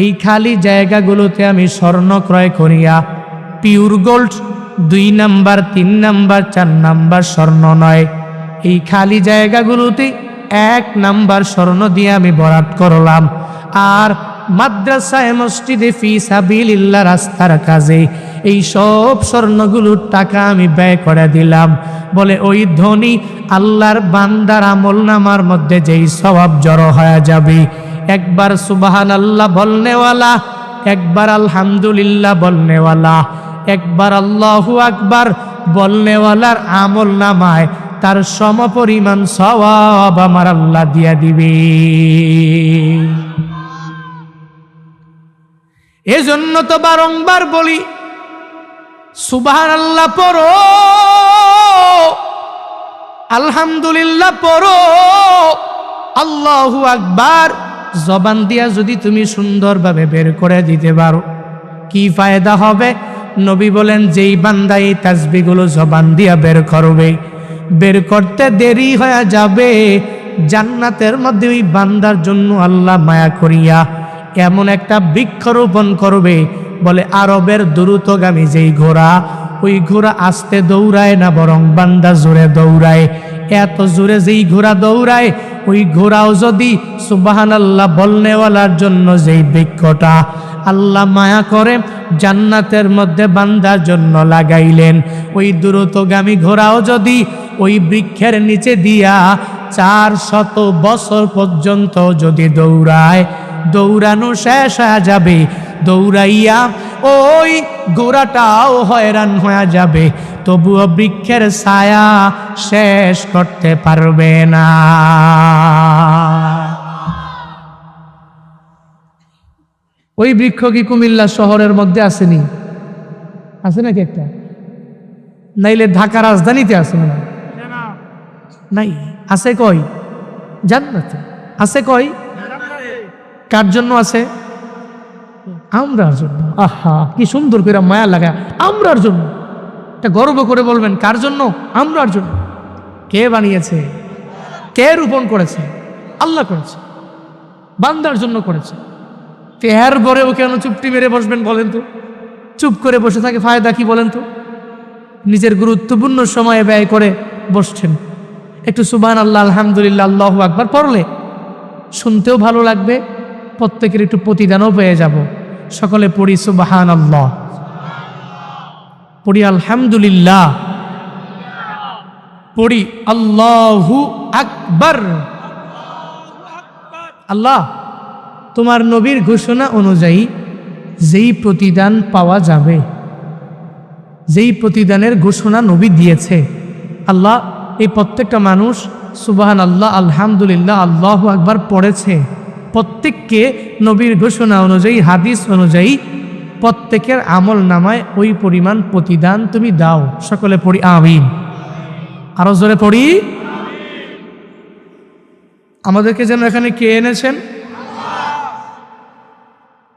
এই খালি জায়গাগুলোতে আমি স্বর্ণ ক্রয় করিয়া, pure gold 2 number 3 number 4 number স্বর্ণ নয়, এই খালি জায়গাগুলোতে 1 নাম্বার স্বর্ণ দিয়ে আমি বরাত করলাম, আর মাদ্রাসায় মসজিদে ফি সাবিলিল্লাহ রাস্তার কাজে এই সব স্বর্ণগুলোর টাকা আমি ব্যয় করে দিলাম, বলে ওই ধনী আল্লাহর বান্দার আমলনামার মধ্যে যেই সওয়াব জড়ো হয়ে যাবে, একবার সুবহানাল্লাহ বলনেওয়ালা, একবার আলহামদুলিল্লাহ বলনেওয়ালা, একবার আল্লাহু আকবার বলনেওয়ালার আমলনামায় তার সমপরিমাণ সওয়াব আমার আল্লাহ দিয়া দিবে। এজন্য তো বারংবার বলি, সুবহানাল্লাহ পড়ো, আলহামদুলিল্লাহ পড়ো, আল্লাহু আকবার জবান দিয়া যদি তুমি সুন্দরভাবে বের করে দিতে পারো, কি ফায়দা হবে? নবী বলেন, যেই বান্দা এই তাসবিহগুলো জবান দিয়া বের করবে, বের করতে দেরি হয়ে যাবে, জান্নাতের মধ্যে ওই বান্দার জন্য আল্লাহ মায়া করিয়া এমন একটা বৃক্ষরোপণ করবে, বলে আরবের দ্রুতগামী যেই ঘোড়া, ওই ঘোড়া আস্তে দৌড়ায় না, বরং বান্দা জোরে দৌড়ায়। এত জোরে যেই ঘোড়া দৌড়ায়, ওই ঘোড়াও যদি সুবহানাল্লাহ বলনেওয়ালার জন্য যেই বৃক্ষটা আল্লাহ মায়া করে জান্নাতের মধ্যে বান্দার জন্য লাগাইলেন, ওই দ্রুতগামী ঘোড়াও যদি ওই বৃক্ষের নিচে দিয়া 400 বছর পর্যন্ত যদি দৌড়ায়, দৌড়ানো শেষ হয়ে যাবে, দৌড়াইয়া ওই ঘোড়াটাও হয়রান হয়ে যাবে, তবুও বৃক্ষের ছায়া শেষ করতে পারবে না। ওই বৃক্ষ কি কুমিল্লা শহরের মধ্যে আসেনি? আছে নাকি একটা? নাইলে ঢাকা রাজধানীতে আছে না? নাই। আছে কই? জান্নাতে আছে কই? কার জন্য আছে? আমরার জন্য। আহা, কি সুন্দর করে মায়া লাগা, আমরার জন্য। এটা গর্ব করে বলবেন, কার জন্য? আমরার জন্য। কে বানিয়েছে? কে রোপণ করেছে? আল্লাহ করেছে, বান্দার জন্য করেছে। এর পরেও কেন চুপটি মেরে বসবেন বলেন তো? চুপ করে বসে থাকে ফায়দা কি বলেন তো? নিজের গুরুত্বপূর্ণ সময়ে ব্যয় করে বসছেন। একটু সুবহানাল্লাহ, আলহামদুলিল্লাহ, আল্লাহু আকবার পড়লে শুনতেও ভালো লাগবে, প্রত্যেকের একটু প্রতিদানও পেয়ে যাব। সকলে পড়ি সুবহানাল্লাহ, পড়ি আলহামদুলিল্লাহ, পড়ি আল্লাহু আকবার। আল্লাহ, তোমার নবীর ঘোষণা অনুযায়ী যেই প্রতিদান পাওয়া যাবে, যেই প্রতিদানের ঘোষণা নবী দিয়েছে, আল্লাহ এই প্রত্যেকটা মানুষ সুবহানাল্লাহ, আলহামদুলিল্লাহ, আল্লাহু আকবার পড়েছে, প্রত্যেককে নবীর ঘোষণা অনুযায়ী, হাদিস অনুযায়ী প্রত্যেকের আমল নামায় ওই পরিমাণ প্রতিদান তুমি দাও। সকলে পড়ি আমিন। আরো জোরে পড়ি। আমাদেরকে যেন এখানে কে এনেছেন?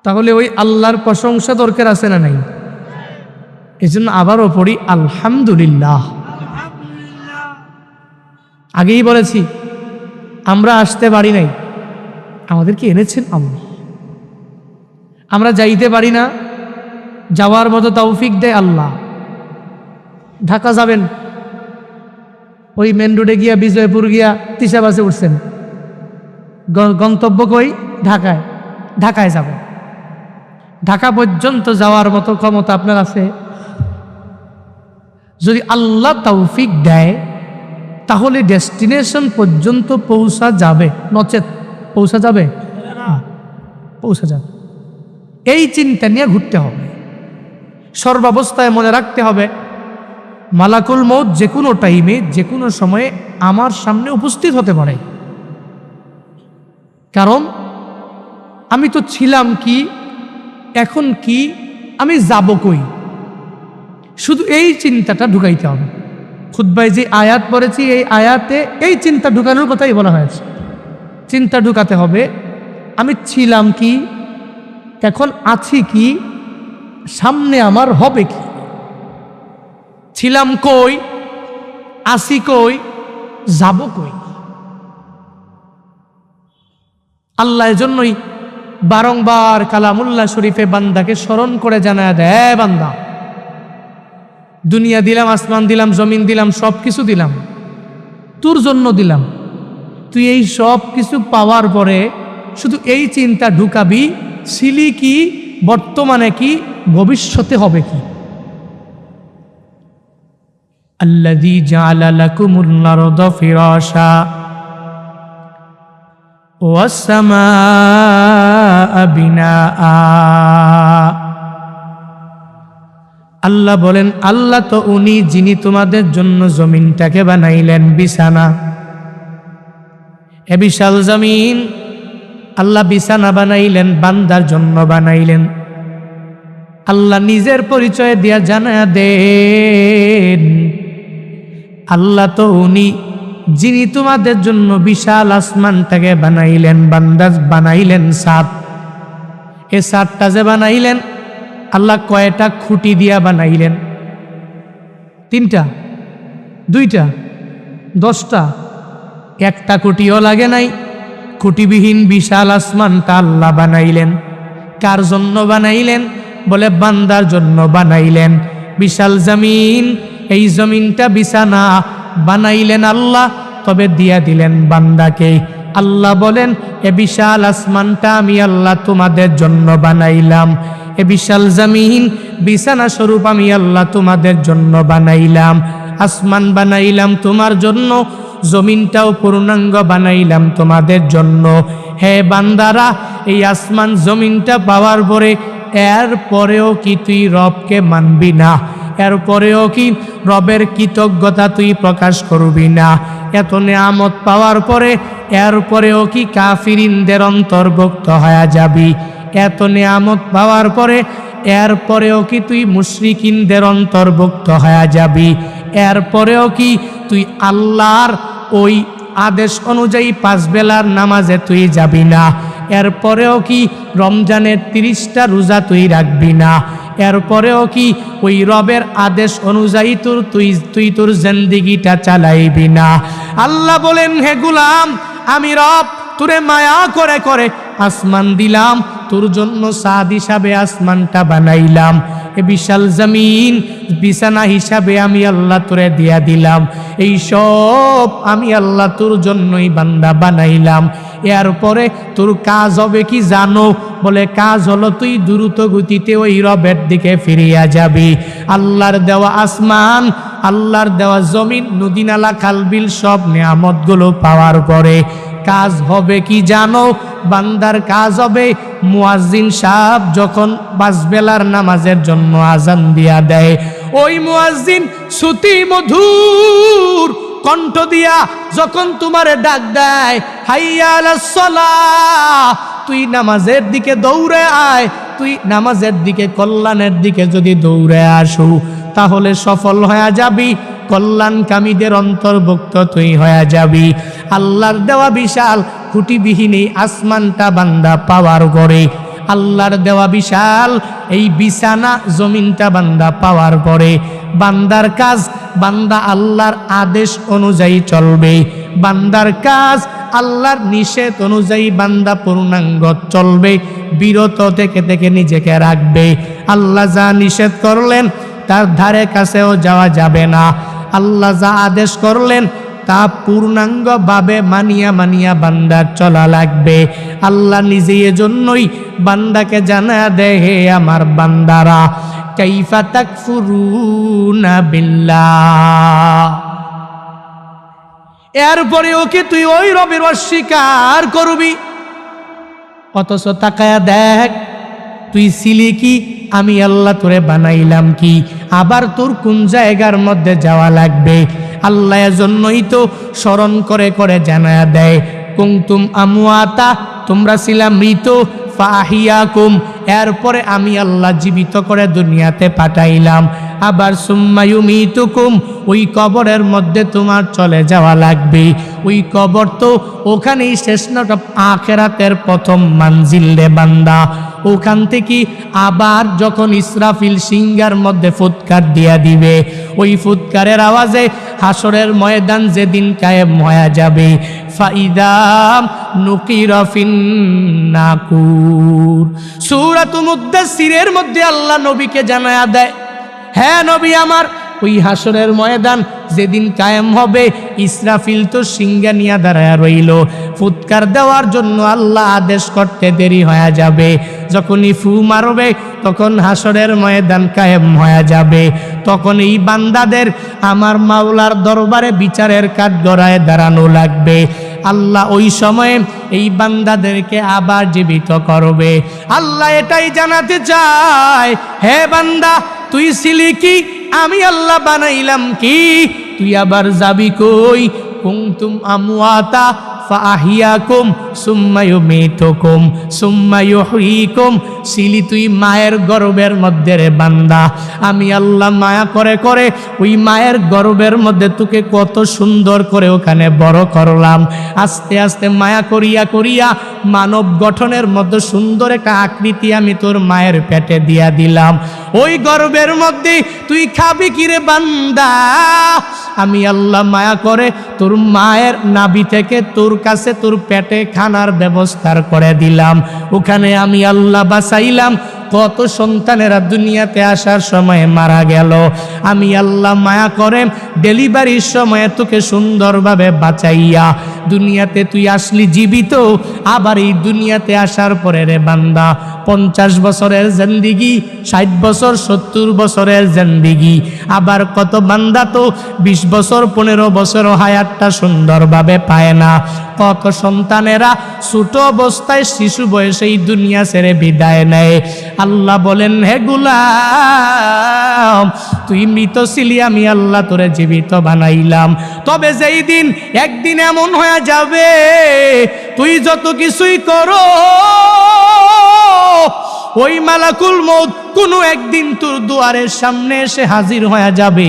তাহলে ওই আল্লাহর প্রশংসা দরকার আছে না নাই? এই জন্য আবারও পড়ি আলহামদুলিল্লাহ। আগেই বলেছি আমরা আসতে পারি নাই, আমাদেরকে এনেছেন আল্লাহ। আমরা যাইতে পারি না, যাওয়ার মতো তৌফিক দেয় আল্লাহ। ঢাকা যাবেন, ওই মেন রোডে গিয়া বিজয়পুর গিয়া তিশা বাসে উঠছেন, গন্তব্য কই? ঢাকায়। ঢাকায় যাব, ঢাকা পর্যন্ত যাওয়ার মতো ক্ষমতা আপনার আছে? যদি আল্লাহ তৌফিক দেয় তাহলে ডেস্টিনেশন পর্যন্ত পৌঁছা যাবে, নচেত পৌঁছা যাবে? পৌঁছা যাবে। এই চিন্তা নিয়ে ঘুরতে হবে। সর্বাবস্থায় মনে রাখতে হবে মালাকুল মউত যে কোনো টাইমে যে কোনো সময়ে আমার সামনে উপস্থিত হতে পারে। কারণ আমি তো ছিলাম কি, এখন কি, আমি যাব কই, শুধু এই চিন্তাটা ঢুকাইতে হবে। খুতবায় যে আয়াত পড়েছি এই আয়াতে এই চিন্তা ঢুকানোর কথাই বলা হয়েছে। চিন্তা ঢুকাতে হবে আমি ছিলাম কি, এখন আছি কি, সামনে আমার হবে কি, ছিলাম কই, আছি কই, যাব কই। আল্লাহ এজন্যই বারংবার কালামুল্লাহ শরীফে বান্দাকে স্মরণ করে জানায় দেয়, বান্দা দুনিয়া দিলাম, আসমান দিলাম, জমিন দিলাম, সব কিছু দিলাম, তোর জন্য দিলাম। তুই এই সব কিছু পাওয়ার পরে শুধু এই চিন্তা ঢুকাবি ছিলি কি, বর্তমানে কি, ভবিষ্যতে হবে কি। আল্লাযী জাআলা লাকুমুল আরদা ফিরাশা ওয়াস সামাআ বিনাআ। আল্লাহ বলেন আল্লাহ তো উনি যিনি তোমাদের জন্য জমিনটাকে বানাইলেন বিছানা। এ বিশাল জমিন আল্লাহ বিছানা বানাইলেন, বান্দার জন্য বানাইলেন। আল্লাহ নিজের পরিচয় দিয়া জানায়া দেন আল্লাহ তো উনি যিনি তোমাদের জন্য বিশাল আসমানটাকে বানাইলেন, বান্দা বানাইলেন ছাদ। এ ছাদটা যে বানাইলেন আল্লাহ কয়টা খুঁটি দিয়া বানাইলেন? 3টা, 2টা, 10টা? একটা খুঁটিও লাগে নাই। খুঁটিবিহীন বিশাল আসমানটা আল্লাহ বানাইলেন। কার জন্য বানাইলেন? বলে বান্দার জন্য বানাইলেন। বিশাল জমিন, এই জমিনটা বিছানা বানাইলেন আল্লাহ, তবে দিয়া দিলেন বান্দাকে। আল্লাহ বলেন এ বিশাল আসমানটা আমি আল্লাহ তোমাদের জন্য বানাইলাম। এ বিশাল জমিন বিছানা স্বরূপ আমি আল্লাহ তোমাদের জন্য বানাইলাম। আসমান বানাইলাম তোমার জন্য, জমিনটাও পূর্ণাঙ্গ বানাইলাম তোমাদের জন্য। হে বান্দারা, এই আসমান জমিনটা পাওয়ার পরে এর পরেও কি তুই রবকে মানবি না? এরপরেও কি রবের কৃতজ্ঞতা তুই প্রকাশ করবি না? এত নেয়ামত পাওয়ার পরে এরপরেও কি কাফিরিনদের অন্তর্ভুক্ত হয়ে যাবি? এত নেয়ামত পাওয়ার পরে এরপরেও কি তুই মুশরিকিনদের অন্তর্ভুক্ত হয়ে যাবি? এরপরেও কি তুই আল্লাহর ওই আদেশ অনুযায়ী 5 বেলার নামাজে তুই যাবি না? এরপরেও কি রমজানের 30টা রোজা তুই রাখবি না? এরপরেও কি ওই রবের আদেশ অনুযায়ী তুই তোর জিন্দেগিটা চালাইবি না? আল্লাহ বলেন হে গোলাম, আমি রব তোরে মায়া করে করে আসমান দিলাম, তোর জন্য সাদ হিসাবে আসমানটা বানাইলাম। এ বিশাল জমিন বিছানা হিসাবে আমি আল্লাহ তোরে দিয়া দিলাম। এই সব আমি আল্লাহ তোর জন্যই বান্দা বানাইলাম। এরপরে তোর কাজ হবে কি জানো? বলে কাজ হলো তুই দ্রুত গতিতে ওই রবের দিকে ফিরিয়া যাবি। আল্লাহর দেওয়া আসমান, আল্লাহর দেওয়া জমিন, নদী নালা খালবিল সব নিয়ামতগুলো পাওয়ার পরে কাজ হবে কি জানো? বান্দার কাজ হবে মুয়াজ্জিন সাহেব যখন 5 বেলার নামাজের জন্য আজান দিয়া দেয়, ওই মুয়াজ্জিন শ্রুতি মধুর কণ্ঠ দিয়া যখন তোমারে ডাক দেয়, হাইয়া আলাস সালাহ, তুই নামাজের দিকে দৌড়ে আয়। তুই নামাজের দিকে, কল্যাণের দিকে যদি দৌড়ে আসো, তাহলে সফল হয়ে যাবি, কল্যাণকামীদের অন্তর্ভুক্ত তুই হয়ে যাবি। আল্লাহর দেওয়া বিশাল খুঁটিবিহীন এই আসমানটা বান্দা পাওয়ার পরে, আল্লাহর দেওয়া বিশাল এই বিছানা জমিনটা বান্দা পাওয়ার পরে, বান্দার কাজ, বান্দা আল্লাহর আদেশ অনুযায়ী চলবে। বান্দার কাজ, আল্লাহর নিষেধ অনুযায়ী বান্দা পূর্ণাঙ্গ চলবে, বিরত থেকে থেকে নিজেকে রাখবে। আল্লাহ যা নিষেধ করলেন তার ধারে কাছেও যাওয়া যাবে না। আল্লাহ যা আদেশ করলেন তা পূর্ণাঙ্গভাবে মানিয়া মানিয়া বান্দার চলা লাগবে। আল্লাহ নিজে এজন্যই বান্দাকে জানা দেয়, হে আমার বান্দারা, কাইফা তাকফুরুনা বিল্লাহ। এরপরেও কি তুই ওই রবের অস্বীকার করবি? অথচ তাকায়া দেখ, তুই ছিলি কি, আমি আল্লাহ তোরে বানাইলাম কি, আবার তোর কোন জায়গার মধ্যে যাওয়া লাগবে। আল্লাহ এজন্যই তো স্মরণ করে করে জানায়া দেয়, কুনতুম আমওয়াতা, তোমরা ছিলা মৃত, ফাহিয়াকুম, এরপরে আমি আল্লাহ জীবিত করে দুনিয়াতে পাঠাইলাম। আবার সুম্মা ইউমিতুকুম, ওই কবরের মধ্যে তোমার চলে যাওয়া লাগবে। ওই কবর তো ওখানেই শেষ নটা, আখেরাতের প্রথম মানজিল রে বান্দা। ওখান থেকে আবার যখন ইসরাফিল সিংহার মধ্যে ফুৎকার দিয়া দিবে, ওই ফুৎকারের আওয়াজে হাসরের ময়দান যেদিন কায়েম হয়ে যাবে, ফাইদা নুকিরা ফিন নাকুর। সূরাতুল মুদ্দাসসিরের মধ্যে আল্লাহ নবীকে জানায়া দেয়, হ্যাঁ নবী আমার, ওই হাসরের ময়দান যেদিন কায়েম হবে, ইসরাফিল তো সিংহা নিয়া দাঁড়ায় রইল, ফুৎকার দেওয়ার জন্য আল্লাহ আদেশ করতে দেরি হয়ে যাবে। যখনই ফু মারবে তখন হাসরের ময়দান কায়েম হয়ে যাবে। তখন এই বান্দাদের আমার মাওলার দরবারে বিচারের কাঠগড়ায় দাঁড়ানো লাগবে। আল্লাহ ওই সময়ে এই বান্দাদেরকে আবার জীবিত করবে। আল্লাহ এটাই জানাতে চায়, হে বান্দা, তুই ছিলি কি, আমি আল্লাহ বানাইলাম কি, তুই আবার যাবি কই? কুনতুম আমওয়াতা ফাহিয়াকুম সুম্মা ইউমিতুকুম সুম্মা ইউহয়িকুম। ছিলি তুই মায়ের গর্ভের মধ্যে রে বান্দা, আমি আল্লাহ মায়া করে করে ওই মায়ের গর্ভের মধ্যে তোকে কত সুন্দর করে ওখানে বড় করলাম। আস্তে আস্তে মায়া করিয়া করিয়া মানব গঠনের মধ্যে সুন্দর একটা আকৃতি আমি তোর মায়ের পেটে দিয়া দিলাম। ওই গর্ভের মধ্যে তুই খাবি কিরে বান্দা? আমি আল্লাহ মায়া করে তোর মায়ের নাভি থেকে তোর কাছে তোর পেটে খানার ব্যবস্থা করে দিলাম। ওখানে আমি আল্লাহ বাঁচাইলাম। কত সন্তানেরা দুনিয়াতে আসার সময় মারা গেল, আমি আল্লাহ মায়া করে ডেলিভারির সময় তোকে সুন্দরভাবে বাঁচাইয়া দুনিয়াতে তুই আসলি জীবিত। আবার এই দুনিয়াতে আসার পরে রে বান্দা 50 বছরের জিন্দেগি, 60 বছর 70 বছরের জিন্দেগি, আবার কত বান্দা তো 20 বছর 15 বছর হায়াতটা সুন্দরভাবে পায় না। কত সন্তানেরা ছোট অবস্থায় শিশু বয়সে এই দুনিয়া ছেড়ে বিদায় নেয়। আল্লাহ বলেন, হে গোলাম, তুই মৃত ছিলি, আমি আল্লাহ তোরে জীবিত বানাইলাম। তবে যেই দিন একদিন এমন হয়ে যাবে, তুই যত কিছুই করো, ওই মালাকুল মউত কোনো একদিন তোর দুয়ারের সামনে এসে হাজির হয়ে যাবে।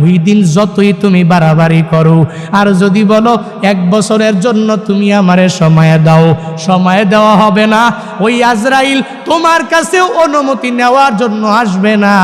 ওই দিন যতই তুমি বাড়াবাড়ি করো, আর যদি বলো 1 বছরের জন্য তুমি আমারে সময় দাও, সময় দেওয়া হবে না। ওই আজরাইল তোমার কাছেও অনুমতি নেওয়ার জন্য আসবে না।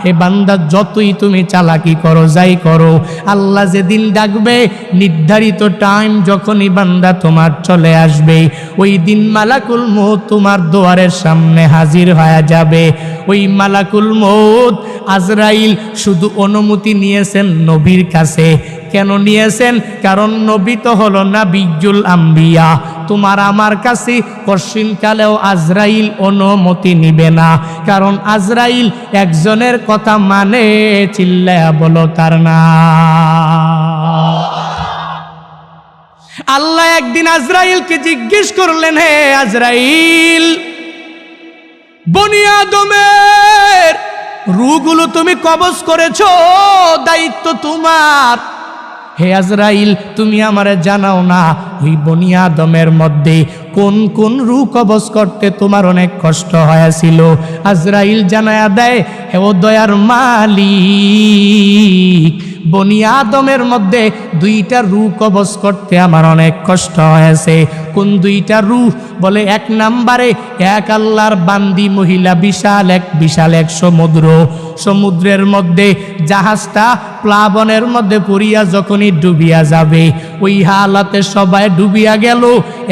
হে বান্দা, যতই তুমি চালাকি করো, যাই করো, আল্লাহ যেদিন ডাকবে, নির্ধারিত টাইম যখনই বান্দা তোমার চলে আসবে, ওই দিন মালাকুল মউত তোমার দুয়ারের সামনে হাজির হয়ে যাবে। ওই মালাকুল মউত আজরাইল শুধু অনুমতি নিয়েছেন নবীর কাছে। কেন নিয়েছেন? কারণ নবী তো হলো নাবিয়্যুল আম্বিয়া। তোমার আমার কাছে কশিনকালেও আজরাইল অনুমতি নিবে না, কারণ আজরাইল একজনের কথা মানে, চিল্লায়া বলো তার নাম। আল্লাহ একদিন আজরাইলকে জিজ্ঞেস করলেন, হে আজরাইল, বনি আদমের রূহগুলো তুমি কবজ করেছো, দায়িত্ব তোমার। হে আজরাইল, তুমি আমারে জানাও না, ওই বনি আদমের মধ্যে কোন কোন রূহ কবজ করতে তোমার অনেক কষ্ট হয়েছিল? আজরাইল জানায়া দেয়, হে ও দয়ার মালিক, বনি আদমের মধ্যে দুইটা রূহ কবজ করতে আমার অনেক কষ্ট হয়েছে। কোন দুইটা রূহ? বলে এক নাম্বারে এক আল্লাহর বান্দি মহিলা, বিশাল এক সমুদ্রের মধ্যে জাহাজটা প্লাবনের মধ্যে পড়িয়া যখনই ডুবিয়া যাবে, ওই হালাতে সবাই ডুবিয়া গেল।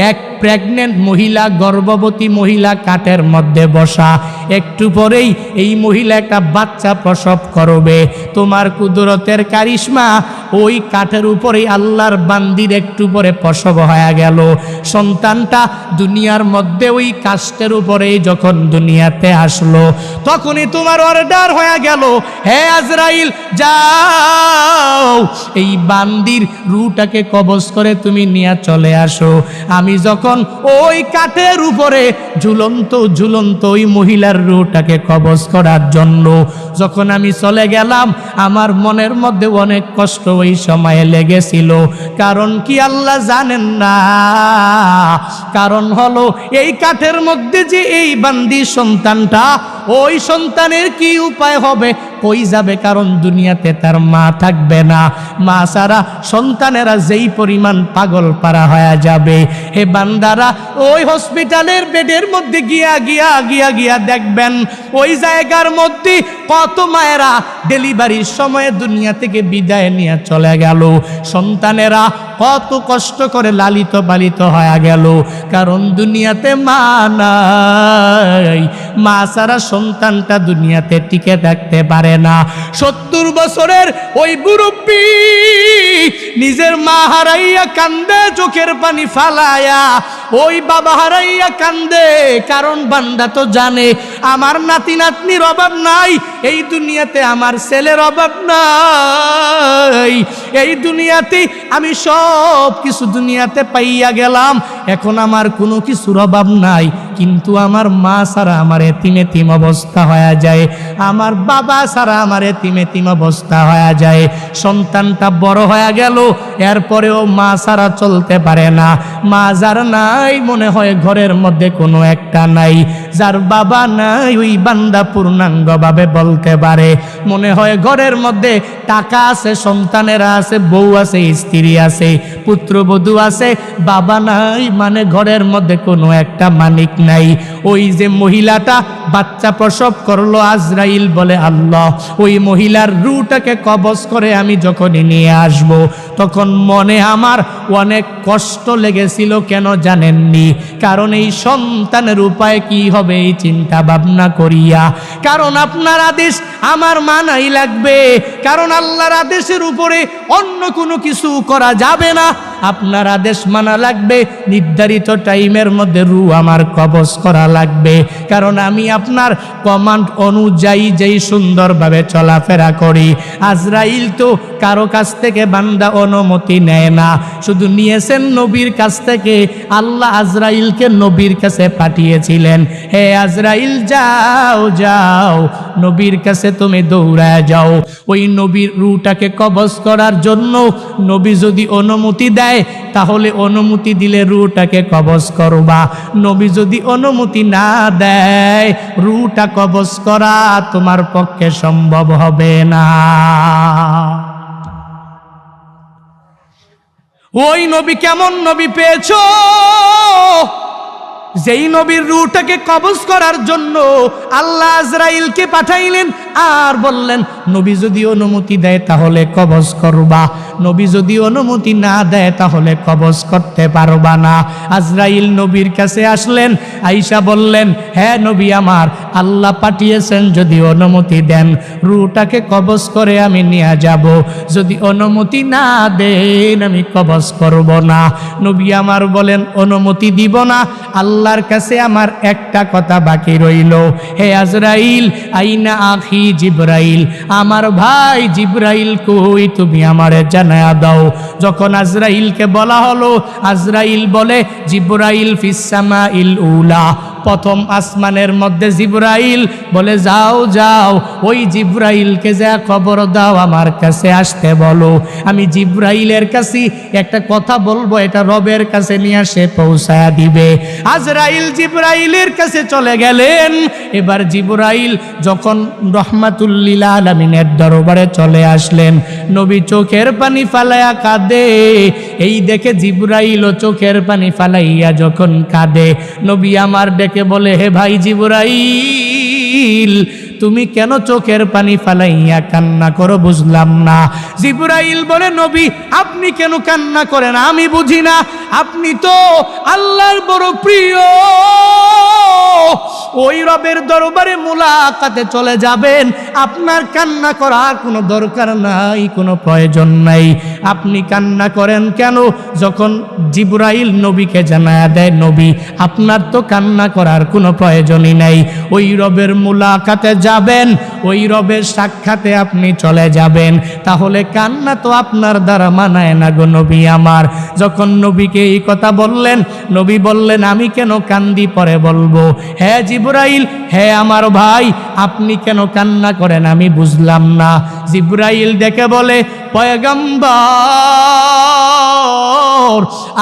এক প্রেগনেন্ট মহিলা, গর্ভবতী মহিলা কাঠের মধ্যে বসা, একটু পরেই এই মহিলা একটা বাচ্চা প্রসব করবে। তোমার কুদরতের কারিশমা, ওই কাঠের উপরেই আল্লাহর বান্দির একটু পরে প্রসব হয়ে গেল। সন্তানটা দুনিয়ার মধ্যে ওই কাষ্টের উপরেই যখন দুনিয়াতে আসলো, তখনই তোমার অর্ডার হয়ে গেল, হে আজরাইল যাও, এই বান্দির রূহটাকে কবজ করে তুমি নিয়ে চলে আসো। আমি যখন ওই কাঠের উপরে ঝুলন্ত ওই মহিলার রূহটাকে কবজ করার জন্য যখন আমি চলে গেলাম, আমার মনের মধ্যে অনেক কষ্ট ওই সময়ে লেগেছিল। কারণ কি আল্লাহ জানেন না? কারণ হলো এই কাঠের মধ্যে যে এই বান্দি সন্তানটা, ওই সন্তানের কি উপায় হবে, কই যাবে? কারণ দুনিয়াতে তার মা থাকবে না। মা ছাড়া সন্তানেরা যেই পরিমাণ পাগল পারা হয়ে যাবে, হে বান্দারা, ওই হসপিটালের বেডের মধ্যে গিয়া দেখবেন, ওই জায়গার মধ্যে কত মায়েরা ডেলিভারির সময়ে দুনিয়া থেকে বিদায় নিয়ে চলে গেল। সন্তানেরা কত কষ্ট করে লালিত পালিত হয়ে গেল, কারণ দুনিয়াতে মা নাই। মা ছাড়া সন্তানটা দুনিয়াতে টিকে থাকতে পারে না। 70 বছরের ওই মুরব্বী নিজের মা হারাইয়া কান্দে, চোখের পানি ফালায়া, ওই বাবা হারাইয়া কান্দে। কারণ বান্দা তো জানে আমার নাতি নাতনির অভাব নাই, এই দুনিয়াতে আমার ছেলের অভাব নাই, এই দুনিয়াতে আমি সব কিছু দুনিয়াতে পাইয়া গেলাম, এখন আমার কোনো কিছুর অভাব নাই। কিন্তু আমার মা ছাড়া আমার এতিম অবস্থা হয়ে যায়, আমার বাবা ছাড়া আমার এতিম অবস্থা হয়ে যায়। সন্তানটা বড় হয়ে গেল, এরপরেও মা ছাড়া চলতে পারে না। মা যার নাই, মনে হয় ঘরের মধ্যে কোনো একটা নাই। যার বাবা নাই, ওই বান্দা পূর্ণাঙ্গভাবে বলতে পারে মনে হয় ঘরের মধ্যে টাকা আছে, সন্তানেরা আছে, বউ আছে, স্ত্রী আছে, পুত্রবধূ আছে, বাবা নাই, মানে ঘরের মধ্যে কোনো একটা মালিক নাই। ওই যে মহিলাটা বাচ্চা প্রসব করলো, আজরাইল বলে আল্লাহ, ওই মহিলার রূহটাকে কবজ করে আমি যখনই নিয়ে আসব, তখন মনে আমার অনেক কষ্ট লেগেছিল। কেন জানেননি? কারণ এই সন্তানের উপায় কি হবে এই চিন্তা ভাবনা করিয়া। কারণ আপনার আদেশ আমার মানাই লাগবে, কারণ আল্লাহর আদেশের উপরে অন্য কোনো কিছু করা যাবে না। আপনার আদেশ মানা লাগবে, নির্ধারিত টাইমের মধ্যে রূহ আমার কবজ করা লাগবে। কারণ আমি আপনার কমান্ড অনুযায়ী যেই সুন্দরভাবে চলাফেরা করি। আজরাইল তো কারো কাছ থেকে বান্দা অনুমতি নেয় না, শুধু নিয়েছেন নবীর কাছ থেকে। আল্লাহ আজরাইলকে নবীর কাছে পাঠিয়েছিলেন, হে আজরাইল যাও, নবীর কাছে তুমি দৌড়ায় যাও। ওই নবীর রূহটাকে কবজ করার জন্য নবী যদি অনুমতি দেয়, তাহলে অনুমতি দিলে রূহটাকে কবজ করবা। নবী যদি অনুমতি না দেয়, রূহটা কবজ করা তোমার পক্ষে সম্ভব হবে না। ওই নবী কেমন নবী পেয়েছো? যেই নবীর রূহটাকে কবজ করার জন্য আল্লাহ আজরাইলকে পাঠাইলেন আর বললেন, নবী যদি অনুমতি দেয় তাহলে কবজ করবা, নবী যদি অনুমতি না দেয় তাহলে কবজ করতে পারবা না। আজরাইল নবীর কাছে আসলেন, আয়েশা বললেন, হ্যাঁ নবী আমার, আল্লাহ পাঠিয়েছেন, যদি অনুমতি দেন রূহটাকে কবজ করে আমি নিয়ে যাব, যদি অনুমতি না দেন আমি কবজ করব না। নবী আমার বলেন, অনুমতি দিব না, আল্লাহর কাছে আমার একটা কথা বাকি রইল, হে আজরাইল, আইনা আখি জিবরাইল, আমার ভাই জিবরাইল কই, তুমি আমারে জানায়া দাও। যখন আজরাইলকে বলা হলো, আজরাইল বলে, জিবরাইল ফিস সামাইল উলা, প্রথম আসমানের মধ্যে জিবরাইল বলে, যাও যাও ওই জিবরাইলকে যা খবর দাও আমার কাছে আসতে বলো। আমি জিবরাইলের কাছে একটা কথা বলবো, এটা রবের কাছে নিয়ে সে পৌঁছায়া দিবে। আজরাইল জিবরাইলের কাছে চলে গেলেন। এবার জিবরাইল যখন রহমাতুল্লিল আলামিনের দরবারে চলে আসলেন, নবী চোখের পানি ফালাইয়া কাঁদে। এই দেখে জিবরাইলও চোখের পানি ফালাইয়া যখন কাঁদে, নবী আমার ডেকে বলে, হে ভাই জিবরাইল, তুমি কেন চোখের পানি ফালাইয়া কান্না করো বুঝলাম না। জিবরাইল বলে, নবী আপনি কেন কান্না করেন আমি বুঝি না, আপনি তো আল্লাহর বড় প্রিয়, ওই রবের দরবারে মুলাকাতে চলে যাবেন, আপনার কান্না করার কোনো দরকার নাই, কোনো প্রয়োজন নাই, আপনি কান্না করেন কেন? যখন জিবরাইল নবীকে জানায়া দেয়, নবী আপনার তো কান্না করার কোনো প্রয়োজনই নাই, ওই রবের মুলাকাতে যাবেন, ওই রবের সাক্ষাতে আপনি চলে যাবেন, তাহলে কান্না তো আপনার দ্বারা মানায় না গো নবী আমার। যখন নবীকে এই কথা বললেন, নবী বললেন, আমি কেন কান্দি পরে বলবো। হ্যাঁ জিবরাইল, হ্যাঁ আমার ভাই, আপনি কেন কান্না করেন আমি বুঝলাম না। জিবরাইল দেখে বলে, পয়গম্বর,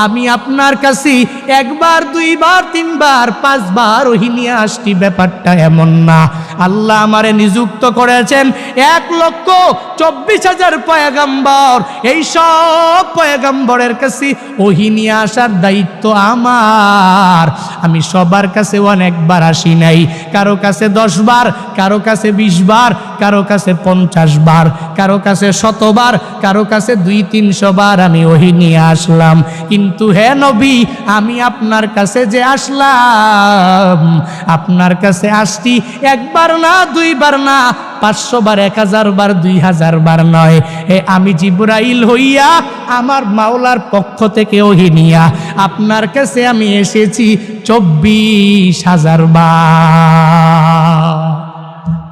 আমি আপনার কাছে একবার দুইবার তিনবার পাঁচবার ওহী নিয়ে আসছি, ব্যাপারটা এমন না। আল্লাহ আমারে নিযুক্ত করেছেন 1,24,000 পয়গম্বর, এই সব পয়গম্বরের কাছে ওহী নিয়ে আসার দায়িত্ব আমার। আমি সবার কাছে অনেকবার আসি নাই, কারো কাছে 10 বার, কারো কাছে 20 বার, কারো কাছে 50 বার, কারো কাছে 100 বার, কারো কাছে 200-300 বার আমি ওহী নিয়ে আসলাম। কিন্তু হে নবী, আমি আপনার কাছে যে আসলাম, আপনার কাছে আসছি একবার না, দুইবার না, 500 বার, 1000 বার, 2000 বার নয়। আমি জিবরাইল হইয়া আমার মাওলার পক্ষ থেকে ওহী নিয়া আপনার কাছে আমি এসেছি 24,000 বার।